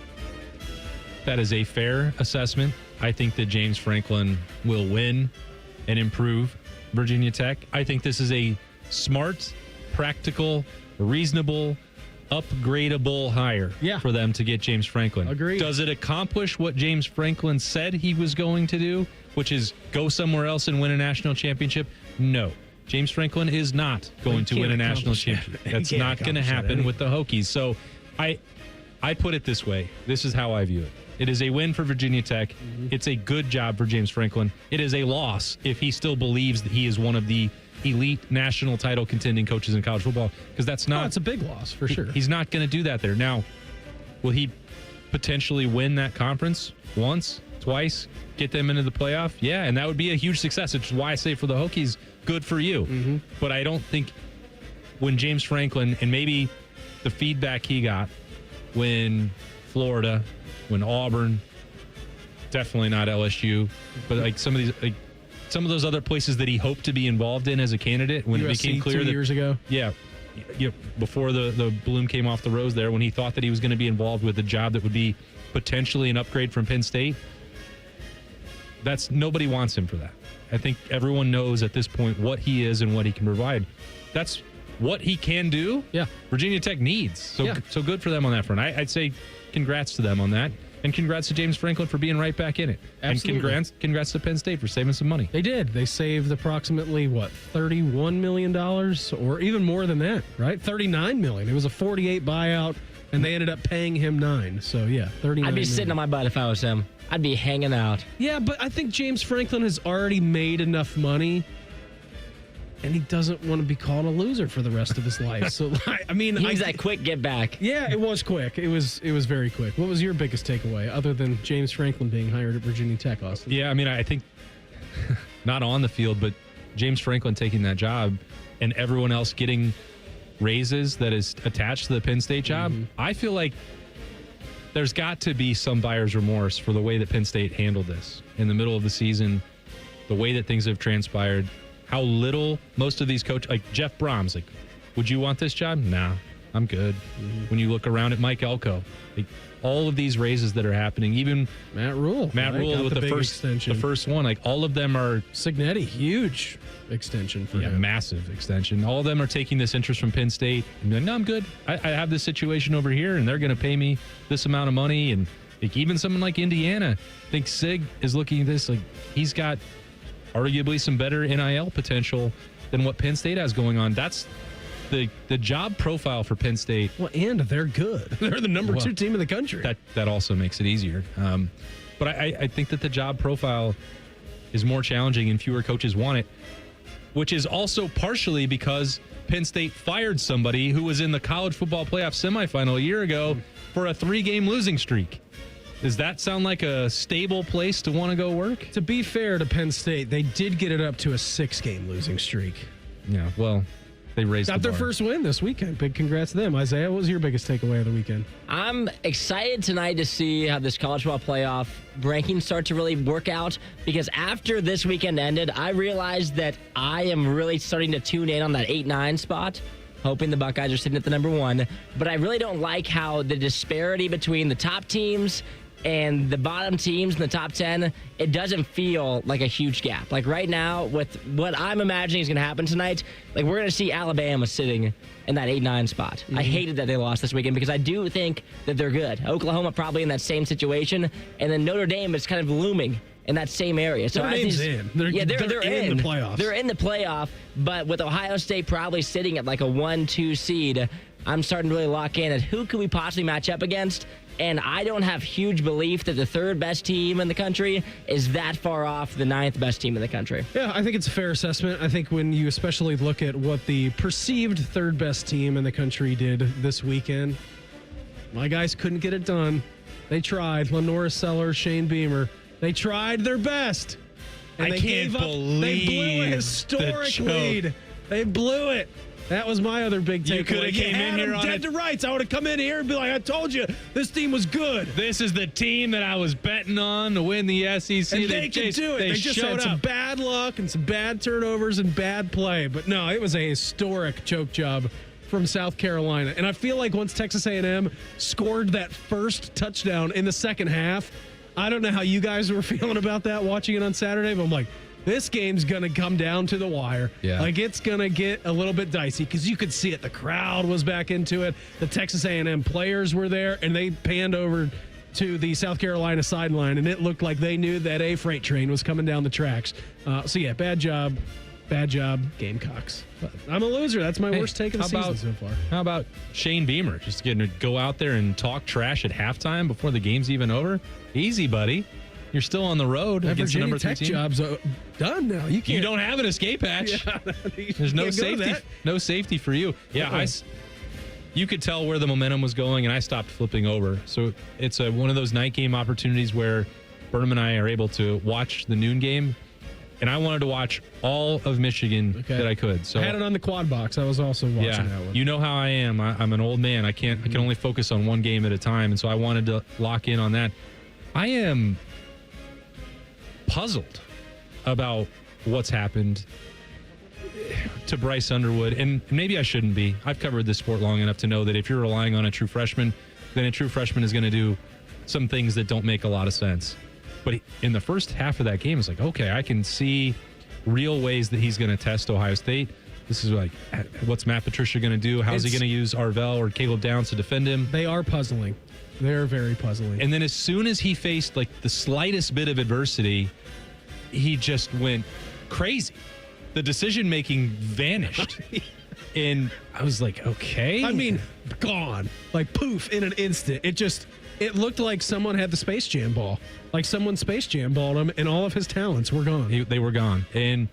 that is a fair assessment. I think that James Franklin will win and improve Virginia Tech. I think this is a smart, practical, reasonable, upgradable hire for them to get James Franklin.
Agreed.
Does it accomplish what James Franklin said he was going to do, which is go somewhere else and win a national championship? No. James Franklin is not going to win a national championship. That's not going to happen with the Hokies. So I put it this way. This is how I view it. It is a win for Virginia Tech. Mm-hmm. It's a good job for James Franklin. It is a loss if he still believes that he is one of the elite national title contending coaches in college football, because that's not.
It's a big loss for sure.
He's not going to do that there. Now, will he potentially win that conference once, twice, get them into the playoff? Yeah, and that would be a huge success. Which is why I say for the Hokies, good for you. Mm-hmm. But I don't think when James Franklin, and maybe the feedback he got when Florida, when Auburn, definitely not LSU, but like some of those other places that he hoped to be involved in as a candidate, when
USC
it became clear
2 years ago.
Yeah, before the bloom came off the rose there, when he thought that he was going to be involved with a job that would be potentially an upgrade from Penn State, nobody wants him for that. I think everyone knows at this point what he is and what he can provide. That's what he can do.
Yeah,
Virginia Tech needs. So good for them on that front. I'd say congrats to them on that. And congrats to James Franklin for being right back in it.
Absolutely.
And congrats to Penn State for saving some money.
They did. They saved approximately, $31 million, or even more than that, right? $39 million. It was a 48 buyout, and they ended up paying him $9 million. So, yeah, $39
I'd be sitting on my butt if I was him. I'd be hanging out.
Yeah, but I think James Franklin has already made enough money, and he doesn't want to be called a loser for the rest of his life. So, I mean,
he's that quick get back.
Yeah, it was quick. It was very quick. What was your biggest takeaway other than James Franklin being hired at Virginia Tech, Austin?
Yeah, I mean, I think not on the field, but James Franklin taking that job and everyone else getting raises that is attached to the Penn State job. Mm-hmm. I feel like there's got to be some buyer's remorse for the way that Penn State handled this in the middle of the season, the way that things have transpired. How little most of these coaches, like Jeff Brahms, would you want this job? Nah. I'm good. When you look around at Mike Elko, all of these raises that are happening, even
Matt Rule
with the first one, like all of them are
Cignetti, huge extension for him.
Massive extension. All of them are taking this interest from Penn State. And like, no, I'm good. I have this situation over here, and they're going to pay me this amount of money. And like, even someone like Indiana, I think Sig is looking at this like he's got arguably some better NIL potential than what Penn State has going on. That's the job profile for Penn State.
Well, and they're good. They're the number 2 team in the country.
That also makes it easier. But I think that the job profile is more challenging and fewer coaches want it, which is also partially because Penn State fired somebody who was in the college football playoff semifinal a year ago for a 3-game losing streak. Does that sound like a stable place to want to go work?
To be fair to Penn State, they did get it up to a 6-game losing streak.
Yeah, well, they raised
Got their first win this weekend. Big congrats to them. Isaiah, what was your biggest takeaway of the weekend?
I'm excited tonight to see how this college football playoff rankings start to really work out, because after this weekend ended, I realized that I am really starting to tune in on that 8-9 spot, hoping the Buckeyes are sitting at the number 1. But I really don't like how the disparity between the top teams and the bottom teams in the top 10, it doesn't feel like a huge gap. Like right now, with what I'm imagining is going to happen tonight, like we're going to see Alabama sitting in that 8-9 spot. I hated that they lost this weekend because I do think that they're good. Oklahoma probably in that same situation, and then Notre Dame is kind of looming in that same area. So
Notre Dame's in. They're in the playoffs.
They're in the playoff, but with Ohio State probably sitting at like a 1-2 seed, I'm starting to really lock in at who could we possibly match up against. And I don't have huge belief that the 3rd best team in the country is that far off the 9th best team in the country.
Yeah, I think it's a fair assessment. I think when you especially look at what the perceived 3rd best team in the country did this weekend, my guys couldn't get it done. They tried. Lenora Sellers, Shane Beamer, they tried their best. And
I can't believe
they blew a historic lead. They blew it. That was my other big takeaway.
You could have came in here on
dead to rights. I would have come in here and be like, I told you, this team was good.
This is the team that I was betting on to win the SEC.
And they could do it. They just had some bad luck and some bad turnovers and bad play. But no, it was a historic choke job from South Carolina. And I feel like once Texas A&M scored that first touchdown in the second half, I don't know how you guys were feeling about that watching it on Saturday, but I'm like, this game's going to come down to the wire.
Yeah.
Like, it's going to get a little bit dicey because you could see it. The crowd was back into it. The Texas A&M players were there, and they panned over to the South Carolina sideline, and it looked like they knew that a freight train was coming down the tracks. So, yeah, bad job, Gamecocks. But I'm a loser. That's my worst take of the season so far.
How about Shane Beamer just getting to go out there and talk trash at halftime before the game's even over? Easy, buddy. You're still on the road against the number 3 team.
Job's done now.
You don't have an escape hatch.
Yeah,
There's no safety. No safety for you. Yeah, you could tell where the momentum was going, and I stopped flipping over. So it's one of those night game opportunities where Burnham and I are able to watch the noon game, and I wanted to watch all of Michigan that I could. So
I had it on the quad box. I was also watching that one.
You know how I am. I'm an old man. I can only focus on one game at a time, and so I wanted to lock in on that. I am puzzled about what's happened to Bryce Underwood, and maybe I shouldn't be. I've covered this sport long enough to know that if you're relying on a true freshman, then a true freshman is going to do some things that don't make a lot of sense. But in the first half of that game, it's like, okay, I can see real ways that he's going to test Ohio State. This is like, what's Matt Patricia going to do? How's he going to use Arvell or Caleb Downs to defend him?
They are puzzling. They're very puzzling.
And then as soon as he faced like the slightest bit of adversity, he just went crazy. The decision-making vanished. And I was like, okay.
I mean, gone. Like poof in an instant. It looked like someone had the Space Jam ball. Like someone Space Jam balled him and all of his talents were gone.
They were gone. And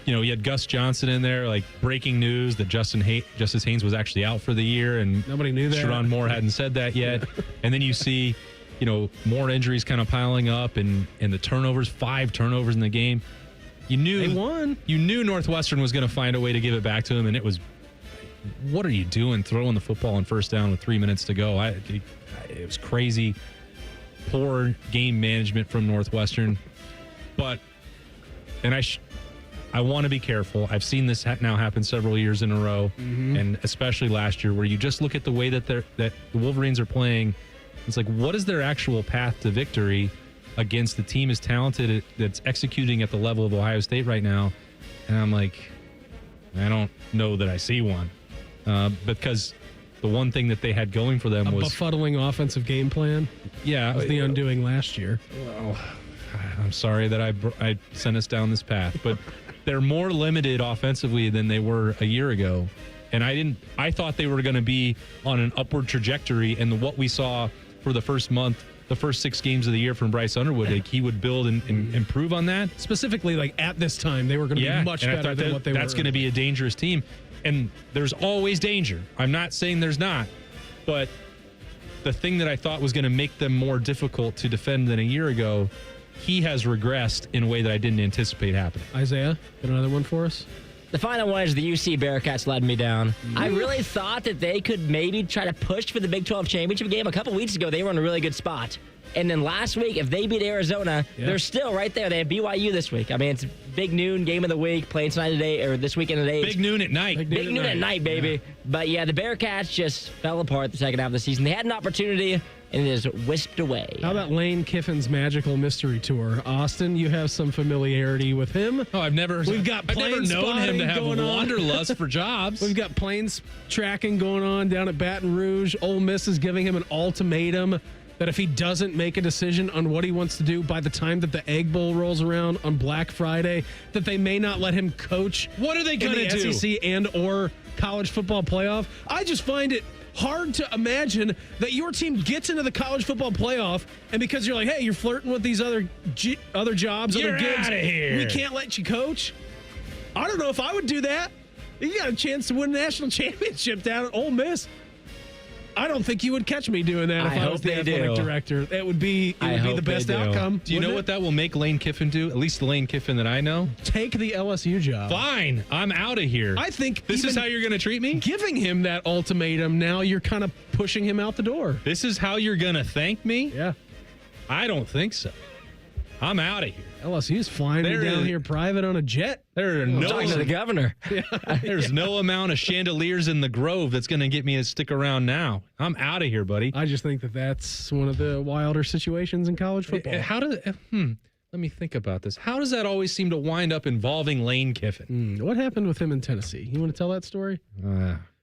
you had Gus Johnson in there, like breaking news that Justice Haynes was actually out for the year, and
nobody knew that.
Sharon Moore hadn't said that yet. And then you see, more injuries kind of piling up, and the turnovers, 5 turnovers in the game. You knew
they won.
You knew Northwestern was going to find a way to give it back to him, and it was, what are you doing throwing the football on first down with 3 minutes to go? It was crazy. Poor game management from Northwestern. But, and I want to be careful. I've seen this now happen several years in a row, and especially last year, where you just look at the way that the Wolverines are playing. It's like, what is their actual path to victory against the team as talented that's executing at the level of Ohio State right now? And I'm like, I don't know that I see one, because the one thing that they had going for them was
befuddling offensive game plan.
Yeah,
was the undoing last year.
Well, I'm sorry that I sent us down this path, but they're more limited offensively than they were a year ago. And I thought they were going to be on an upward trajectory, and what we saw for the first month, the first 6 games of the year from Bryce Underwood, like he would build and improve on that.
Specifically, like at this time, they were going to be much better than what they were.
That's going to be a dangerous team. And there's always danger. I'm not saying there's not, but the thing that I thought was going to make them more difficult to defend than a year ago, he has regressed in a way that I didn't anticipate happening.
Isaiah, got another one for us?
The final one is the UC Bearcats letting me down. I really thought that they could maybe try to push for the Big 12 championship game. A couple weeks ago, they were in a really good spot. And then last week, if they beat Arizona, they're still right there. They have BYU this week. I mean, it's big noon game of the week, playing tonight today, or this weekend at 8.
Big noon at night.
Big noon at night, baby. Yeah. But yeah, the Bearcats just fell apart the second half of the season. They had an opportunity, and it is whisked away.
How about Lane Kiffin's Magical Mystery Tour? Austin, you have some familiarity with him.
Oh, I've never known him to have a wanderlust for jobs.
We've got planes tracking going on down at Baton Rouge. Ole Miss is giving him an ultimatum that if he doesn't make a decision on what he wants to do by the time that the Egg Bowl rolls around on Black Friday, that they may not let him coach.
What are they going to do?
SEC and or college football playoff. I just find it hard to imagine that your team gets into the college football playoff, and because you're like, hey, you're flirting with these other jobs,
you're
other gigs,
outta here.
we can't let you coach. I don't know if I would do that. You got a chance to win a national championship down at Ole Miss. I don't think you would catch me doing that if I was the athletic director. It would be the best outcome.
Do you know what that will make Lane Kiffin do? At least the Lane Kiffin that I know.
Take the LSU job.
Fine. I'm out of here.
I think
this is how you're going to treat me?
Giving him that ultimatum, now you're kind of pushing him out the door.
This is how you're going to thank me?
Yeah.
I don't think so. I'm out of here.
LSU's flying me down here private on a jet.
There are
talking to the governor.
There's no amount of chandeliers in the Grove that's going to get me to stick around now. I'm out of here, buddy.
I just think that that's one of the wilder situations in college football.
How does let me think about this. How does that always seem to wind up involving Lane Kiffin?
What happened with him in Tennessee? You want to tell that story?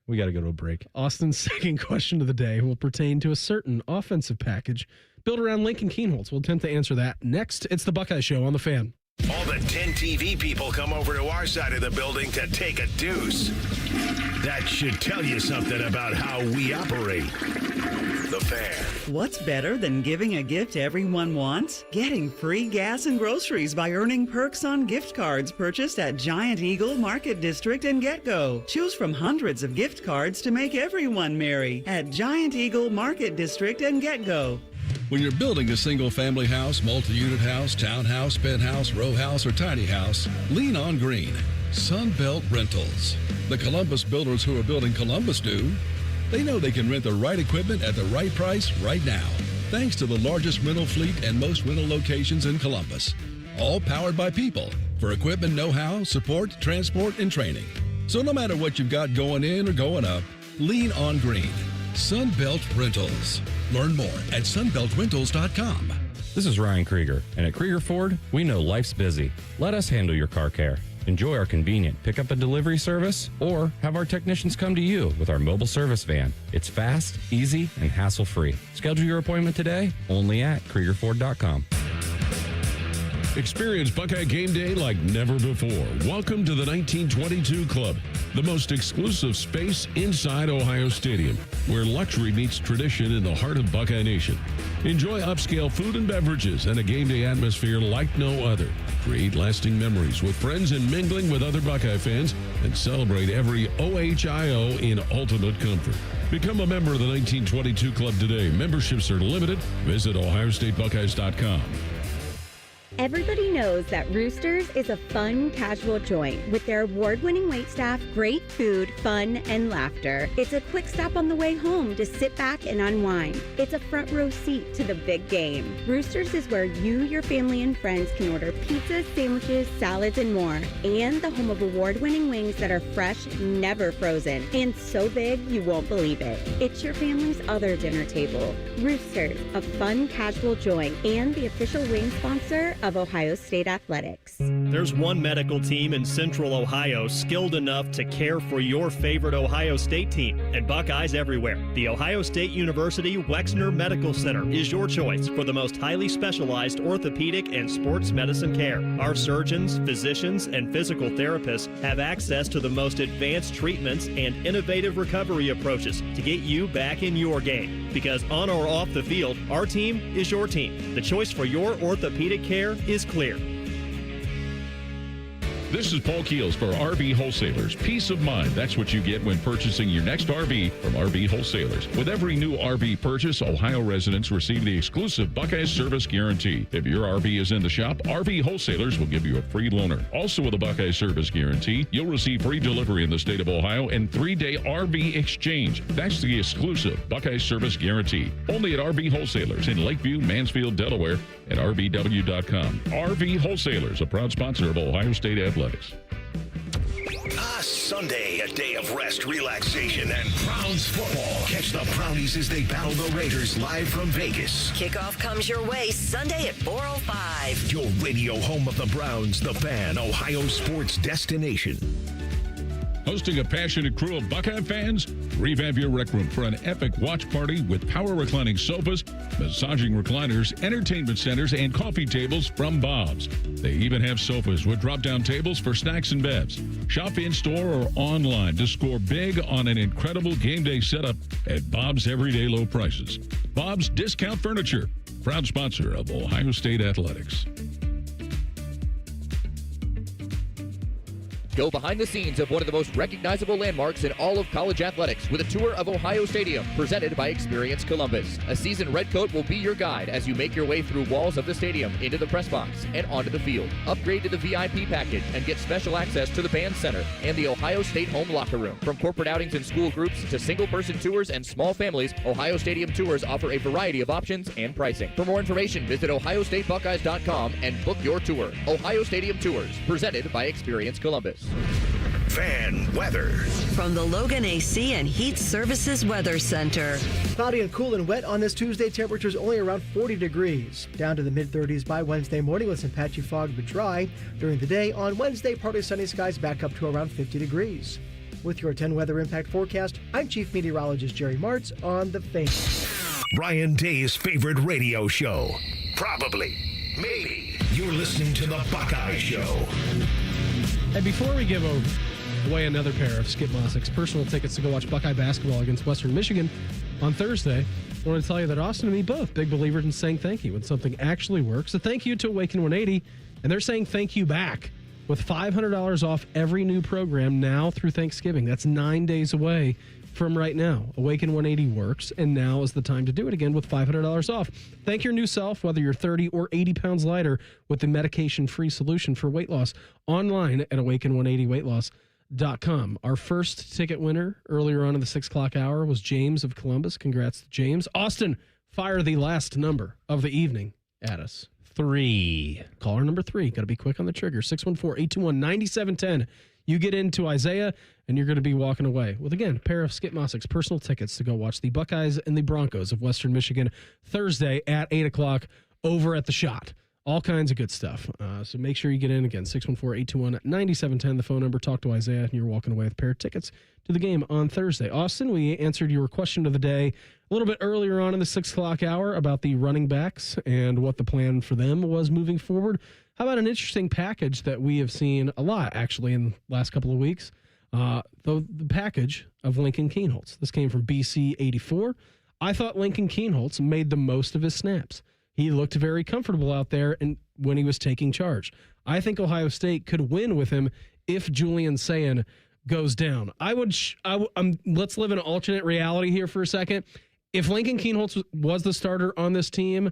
We got to go to a break.
Austin's second question of the day will pertain to a certain offensive package built around Lincoln Kienholz. We'll attempt to answer that next. It's the Buckeye Show on The Fan.
All the 10 TV people come over to our side of the building to take a deuce. That should tell you something about how we operate. The Fan.
What's better than giving a gift everyone wants? Getting free gas and groceries by earning perks on gift cards purchased at Giant Eagle Market District and GetGo. Choose from hundreds of gift cards to make everyone merry at Giant Eagle Market District and GetGo.
When you're building a single-family house, multi-unit house, townhouse, penthouse, row house, or tiny house, lean on green. Sunbelt Rentals. The Columbus builders who are building Columbus do. They know they can rent the right equipment at the right price right now, thanks to the largest rental fleet and most rental locations in Columbus. All powered by people for equipment know-how, support, transport, and training. So no matter what you've got going in or going up, lean on green. Sunbelt Rentals. Learn more at sunbeltrentals.com.
This is Ryan Krieger, and at Krieger Ford, we know life's busy. Let us handle your car care. Enjoy our convenient pickup and delivery service, or have our technicians come to you with our mobile service van. It's fast, easy, and hassle-free. Schedule your appointment today only at KriegerFord.com.
Experience Buckeye game day like never before. Welcome to the 1922 Club, the most exclusive space inside Ohio Stadium, where luxury meets tradition in the heart of Buckeye Nation. Enjoy upscale food and beverages and a game day atmosphere like no other. Create lasting memories with friends and mingling with other Buckeye fans, and celebrate every OHIO in ultimate comfort. Become a member of the 1922 Club today. Memberships are limited. Visit OhioStateBuckeyes.com.
Everybody knows that Roosters is a fun, casual joint with their award-winning waitstaff, great food, fun, and laughter. It's a quick stop on the way home to sit back and unwind. It's a front row seat to the big game. Roosters is where you, your family, and friends can order pizzas, sandwiches, salads, and more. And the home of award-winning wings that are fresh, never frozen, and so big you won't believe it. It's your family's other dinner table. Roosters, a fun, casual joint, and the official wing sponsor of Ohio State Athletics.
There's one medical team in Central Ohio skilled enough to care for your favorite Ohio State team, and Buckeyes everywhere. The Ohio State University Wexner Medical Center is your choice for the most highly specialized orthopedic and sports medicine care. Our surgeons, physicians, and physical therapists have access to the most advanced treatments and innovative recovery approaches to get you back in your game. Because on or off the field, our team is your team. The choice for your orthopedic care is clear.
This is Paul Keels for RV Wholesalers. Peace of mind. That's what you get when purchasing your next RV from RV Wholesalers. With every new RV purchase, Ohio residents receive the exclusive Buckeye Service Guarantee. If your RV is in the shop, RV Wholesalers will give you a free loaner. Also with a Buckeye Service Guarantee, you'll receive free delivery in the state of Ohio and 3-day RV exchange. That's the exclusive Buckeye Service Guarantee. Only at RV Wholesalers in Lakeview, Mansfield, Delaware, and RVW.com. RV Wholesalers, a proud sponsor of Ohio State Athletics.
Sunday, a day of rest, relaxation, and Browns football. Catch the Brownies as they battle the Raiders live from Vegas.
Kickoff comes your way Sunday at 4:05.
Your radio home of the Browns, the Fan, Ohio sports destination.
Hosting a passionate crew of Buckeye fans? Revamp your rec room for an epic watch party with power reclining sofas, massaging recliners, entertainment centers, and coffee tables from Bob's. They even have sofas with drop-down tables for snacks and bevs. Shop in-store or online to score big on an incredible game day setup at Bob's everyday low prices. Bob's Discount Furniture, proud sponsor of Ohio State Athletics.
Go behind the scenes of one of the most recognizable landmarks in all of college athletics with a tour of Ohio Stadium presented by Experience Columbus. A seasoned redcoat will be your guide as you make your way through walls of the stadium, into the press box, and onto the field. Upgrade to the VIP package and get special access to the band center and the Ohio State home locker room. From corporate outings and school groups to single-person tours and small families, Ohio Stadium Tours offer a variety of options and pricing. For more information, visit ohiostatebuckeyes.com and book your tour. Ohio Stadium Tours, presented by Experience Columbus.
Fan weather.
From the Logan AC and Heat Services Weather Center.
Cloudy and cool and wet on this Tuesday. Temperatures only around 40 degrees. Down to the mid-30s by Wednesday morning with some patchy fog but dry. During the day on Wednesday, partly sunny skies back up to around 50 degrees. With your 10 weather impact forecast, I'm Chief Meteorologist Jerry Martz on The Fan.
Ryan Day's favorite radio show. Probably. Maybe. You're listening to The Buckeye Show.
And before we give away another pair of Skip Mossick's personal tickets to go watch Buckeye basketball against Western Michigan on Thursday, I want to tell you that Austin and me both big believers in saying thank you when something actually works. A thank you to Awaken 180, and they're saying thank you back with $500 off every new program now through Thanksgiving. That's 9 days away from right now. Awaken 180 works, and now is the time to do it again with $500 off. Thank your new self, whether you're 30 or 80 pounds lighter, with the medication-free solution for weight loss online at awaken180weightloss.com. Our first ticket winner earlier on in the 6 o'clock hour was James of Columbus. Congrats to James. Austin, fire the last number of the evening at us.
3.
Caller number 3. Got to be quick on the trigger. 614-821-9710. You get into Isaiah, and you're going to be walking away with, again, a pair of Skip Mossick's personal tickets to go watch the Buckeyes and the Broncos of Western Michigan Thursday at 8 o'clock over at the Shot. All kinds of good stuff. So make sure you get in. Again, 614-821-9710, the phone number. Talk to Isaiah, and you're walking away with a pair of tickets to the game on Thursday. Austin, we answered your question of the day a little bit earlier on in the 6 o'clock hour about the running backs and what the plan for them was moving forward. How about an interesting package that we have seen a lot, actually, in the last couple of weeks? The package of Lincoln Kienholz. This came from BC84. I thought Lincoln Kienholz made the most of his snaps. He looked very comfortable out there and when he was taking charge. I think Ohio State could win with him if Julian Sayin goes down. Let's live in an alternate reality here for a second. If Lincoln Kienholz was the starter on this team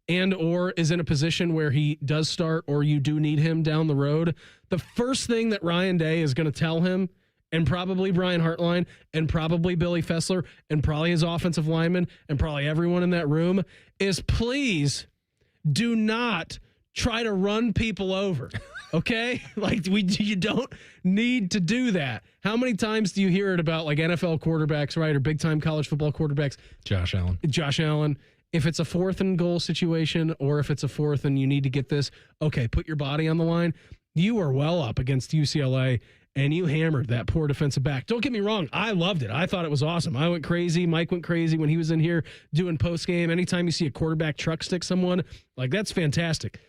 and or is in a position where he does start or you do need him down the road, the first thing that Ryan Day is going to tell him, and probably Brian Hartline, and probably Billy Fessler, and probably his offensive lineman, and probably everyone in that room, is please do not try to run people over. Okay? You don't need to do that. How many times do you hear it about NFL quarterbacks, right? Or big time college football quarterbacks?
Josh Allen. If it's a 4th and goal situation, or if it's a 4th and you need to get this, okay, put your body on the line. You are well up against UCLA and you hammered that poor defensive back. Don't get me wrong. I loved it. I thought it was awesome. I went crazy. Mike went crazy when he was in here doing post game. Anytime you see a quarterback truck stick someone, that's fantastic.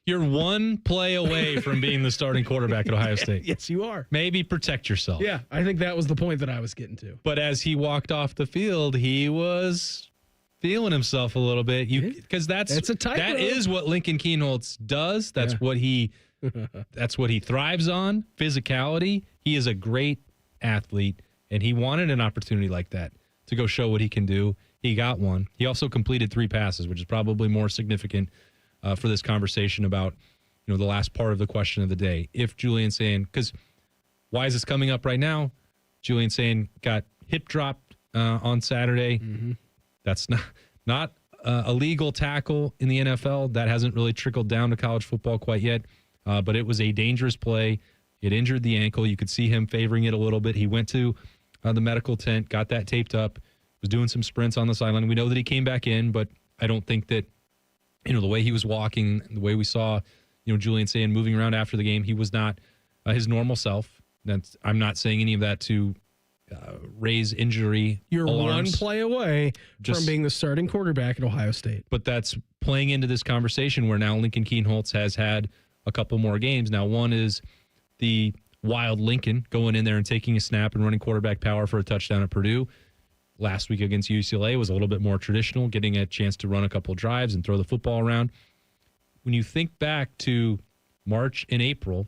You're one play away from being the starting quarterback at Ohio State.
Yes, you are.
Maybe protect yourself.
Yeah, I think that was the point that I was getting to.
But as he walked off the field, he was feeling himself a little bit. Because that is what Lincoln Kienholz does. That's what he thrives on. Physicality. He is a great athlete, and he wanted an opportunity like that to go show what he can do. He got one. He also completed 3 passes, which is probably more significant for this conversation about the last part of the question of the day. If Julian Sayin, because why is this coming up right now? Julian Sayin got hip dropped on Saturday. Mm-hmm. That's not a legal tackle in the NFL. That hasn't really trickled down to college football quite yet, but it was a dangerous play. It injured the ankle. You could see him favoring it a little bit. He went to the medical tent, got that taped up, was doing some sprints on the sideline. We know that he came back in, but I don't think that the way he was walking, the way we saw, Julian Sayin moving around after the game, he was not his normal self. I'm not saying any of that to raise injury
You're
alarms.
one play away from being the starting quarterback at Ohio State.
But that's playing into this conversation where now Lincoln Kienholz has had a couple more games. Now, one is the wild Lincoln going in there and taking a snap and running quarterback power for a touchdown at Purdue. Last week against UCLA was a little bit more traditional, getting a chance to run a couple drives and throw the football around. When you think back to March and April,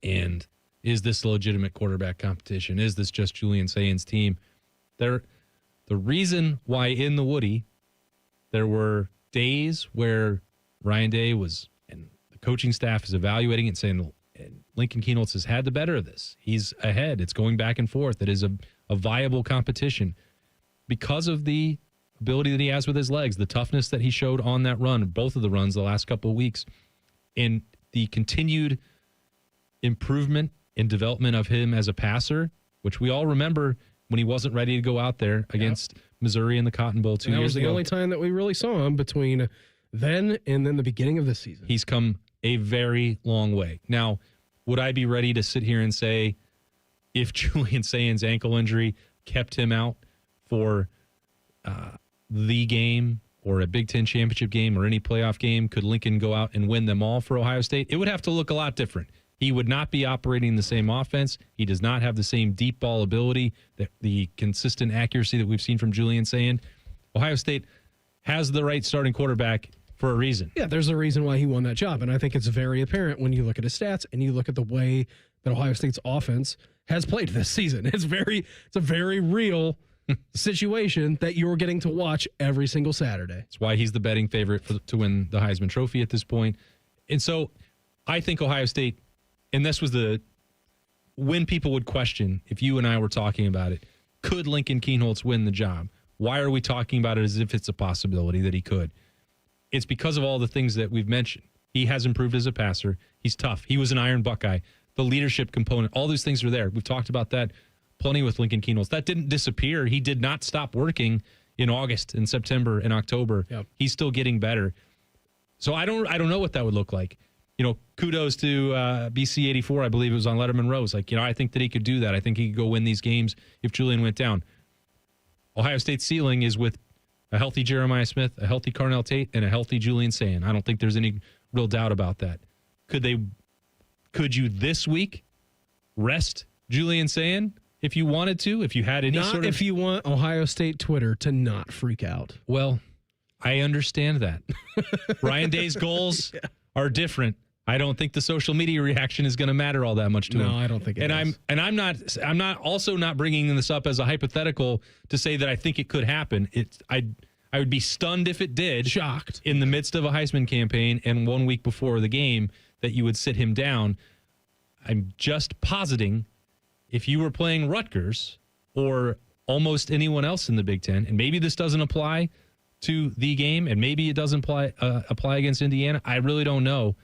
and is this a legitimate quarterback competition? Is this just Julian Sayin's team? The reason why in the Woody there were days where Ryan Day was, and the coaching staff is evaluating it and saying, Lincoln Kienholz has had the better of this. He's ahead. It's going back and forth. It is a viable competition. Because of the ability that he has with his legs, the toughness that he showed on that run, both of the runs the last couple of weeks, and the continued improvement and development of him as a passer, which we all remember when he wasn't ready to go out there against Missouri in the Cotton Bowl 2 years ago.
That was the only time that we really saw him between then and then the beginning of this season.
He's come a very long way. Now, would I be ready to sit here and say if Julian Sayin's ankle injury kept him out for the game or a Big Ten championship game or any playoff game, could Lincoln go out and win them all for Ohio State? It would have to look a lot different. He would not be operating the same offense. He does not have the same deep ball ability, the consistent accuracy that we've seen from Julian Sayin. Ohio State has the right starting quarterback for a reason.
Yeah, there's a reason why he won that job. And I think it's very apparent when you look at his stats and you look at the way that Ohio State's offense has played this season. It's a very real situation that you're getting to watch every single Saturday.
That's why he's the betting favorite to win the Heisman Trophy at this point. And so I think Ohio State, and this was when people would question, if you and I were talking about it, could Lincoln Kienholz win the job? Why are we talking about it as if it's a possibility that he could? It's because of all the things that we've mentioned. He has improved as a passer. He's tough. He was an Iron Buckeye. The leadership component, all those things are there. We've talked about that plenty with Lincoln Kienholz. That didn't disappear. He did not stop working in August and September and October.
Yep.
He's still getting better. So I don't know what that would look like. Kudos to BC 84. I believe it was on Letterman Rose. I think that he could do that. I think he could go win these games if Julian went down. Ohio State's ceiling is with a healthy Jeremiah Smith, a healthy Carnell Tate, and a healthy Julian Sayin. I don't think there's any real doubt about that. Could you this week rest Julian Sayin if you wanted to? If you had any
not if you want Ohio State Twitter to not freak out.
Well, I understand that. Ryan Day's goals are different. I don't think the social media reaction is going to matter all that much to him.
No, I don't think it is.
I'm not bringing this up as a hypothetical to say that I think it could happen. I would be stunned if it did.
Shocked.
In the midst of a Heisman campaign and 1 week before the game that you would sit him down. I'm just positing if you were playing Rutgers or almost anyone else in the Big Ten, and maybe this doesn't apply to the game, and maybe it doesn't apply against Indiana. I really don't know.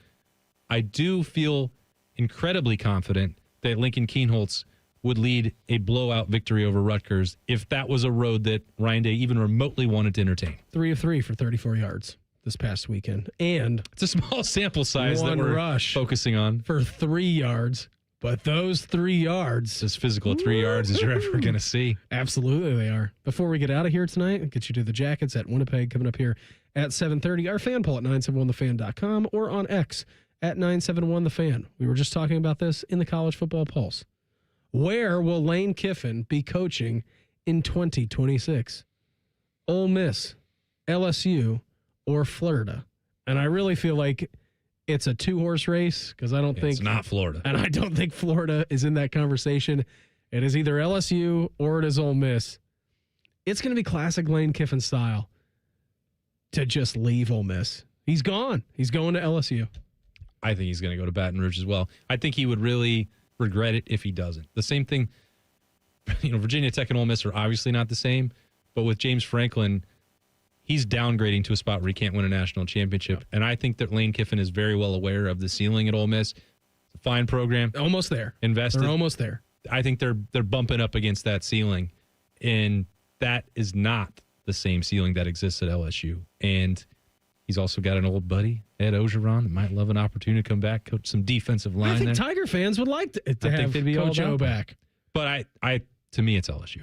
I do feel incredibly confident that Lincoln Kienholz would lead a blowout victory over Rutgers if that was a road that Ryan Day even remotely wanted to entertain.
3 of 3 for 34 yards this past weekend. And
it's a small sample size that we're
rush
focusing on.
For 3 yards. But those 3 yards.
As physical 3 yards as you're ever going to see.
Absolutely they are. Before we get out of here tonight, I'll get you to the Jackets at Winnipeg coming up here at 7:30. Our fan poll at 971thefan.com or on X at 971thefan. We were just talking about this in the College Football Pulse. Where will Lane Kiffin be coaching in 2026? Ole Miss, LSU, or Florida? And I really feel like it's a 2-horse race because I don't think
it's not Florida.
And I don't think Florida is in that conversation. It is either LSU or it is Ole Miss. It's going to be classic Lane Kiffin style to just leave Ole Miss. He's gone. He's going to LSU.
I think he's going to go to Baton Rouge as well. I think he would really regret it if he doesn't. The same thing, Virginia Tech and Ole Miss are obviously not the same, but with James Franklin, he's downgrading to a spot where he can't win a national championship. And I think that Lane Kiffin is very well aware of the ceiling at Ole Miss. It's a fine program.
Almost there.
Invested.
They're almost there.
I think they're bumping up against that ceiling. And that is not the same ceiling that exists at LSU. And he's also got an old buddy, Ed Ogeron, that might love an opportunity to come back, coach some defensive line.
I think
there.
Tiger fans would like to have Coach O back.
But to me, it's LSU.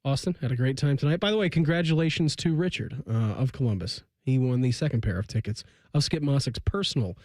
Austin had a great time tonight. By the way, congratulations to Richard of Columbus. He won the second pair of tickets of Skip Mossick's personal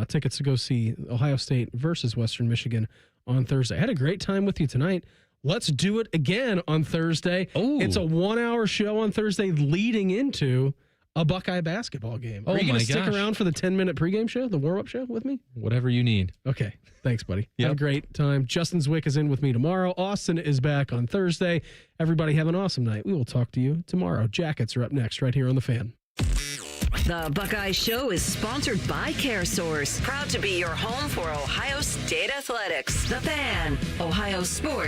tickets to go see Ohio State versus Western Michigan on Thursday. I had a great time with you tonight. Let's do it again on Thursday.
Oh.
It's a 1-hour show on Thursday leading into a Buckeye basketball game. Are you going to stick around for the 10-minute pregame show, the warm-up show with me?
Whatever you need.
Okay. Thanks, buddy.
Yep.
Have a great time. Justin Zwick is in with me tomorrow. Austin is back on Thursday. Everybody have an awesome night. We will talk to you tomorrow. Jackets are up next right here on The Fan.
The Buckeye Show is sponsored by CareSource, proud to be your home for Ohio State athletics. The Fan, Ohio sports.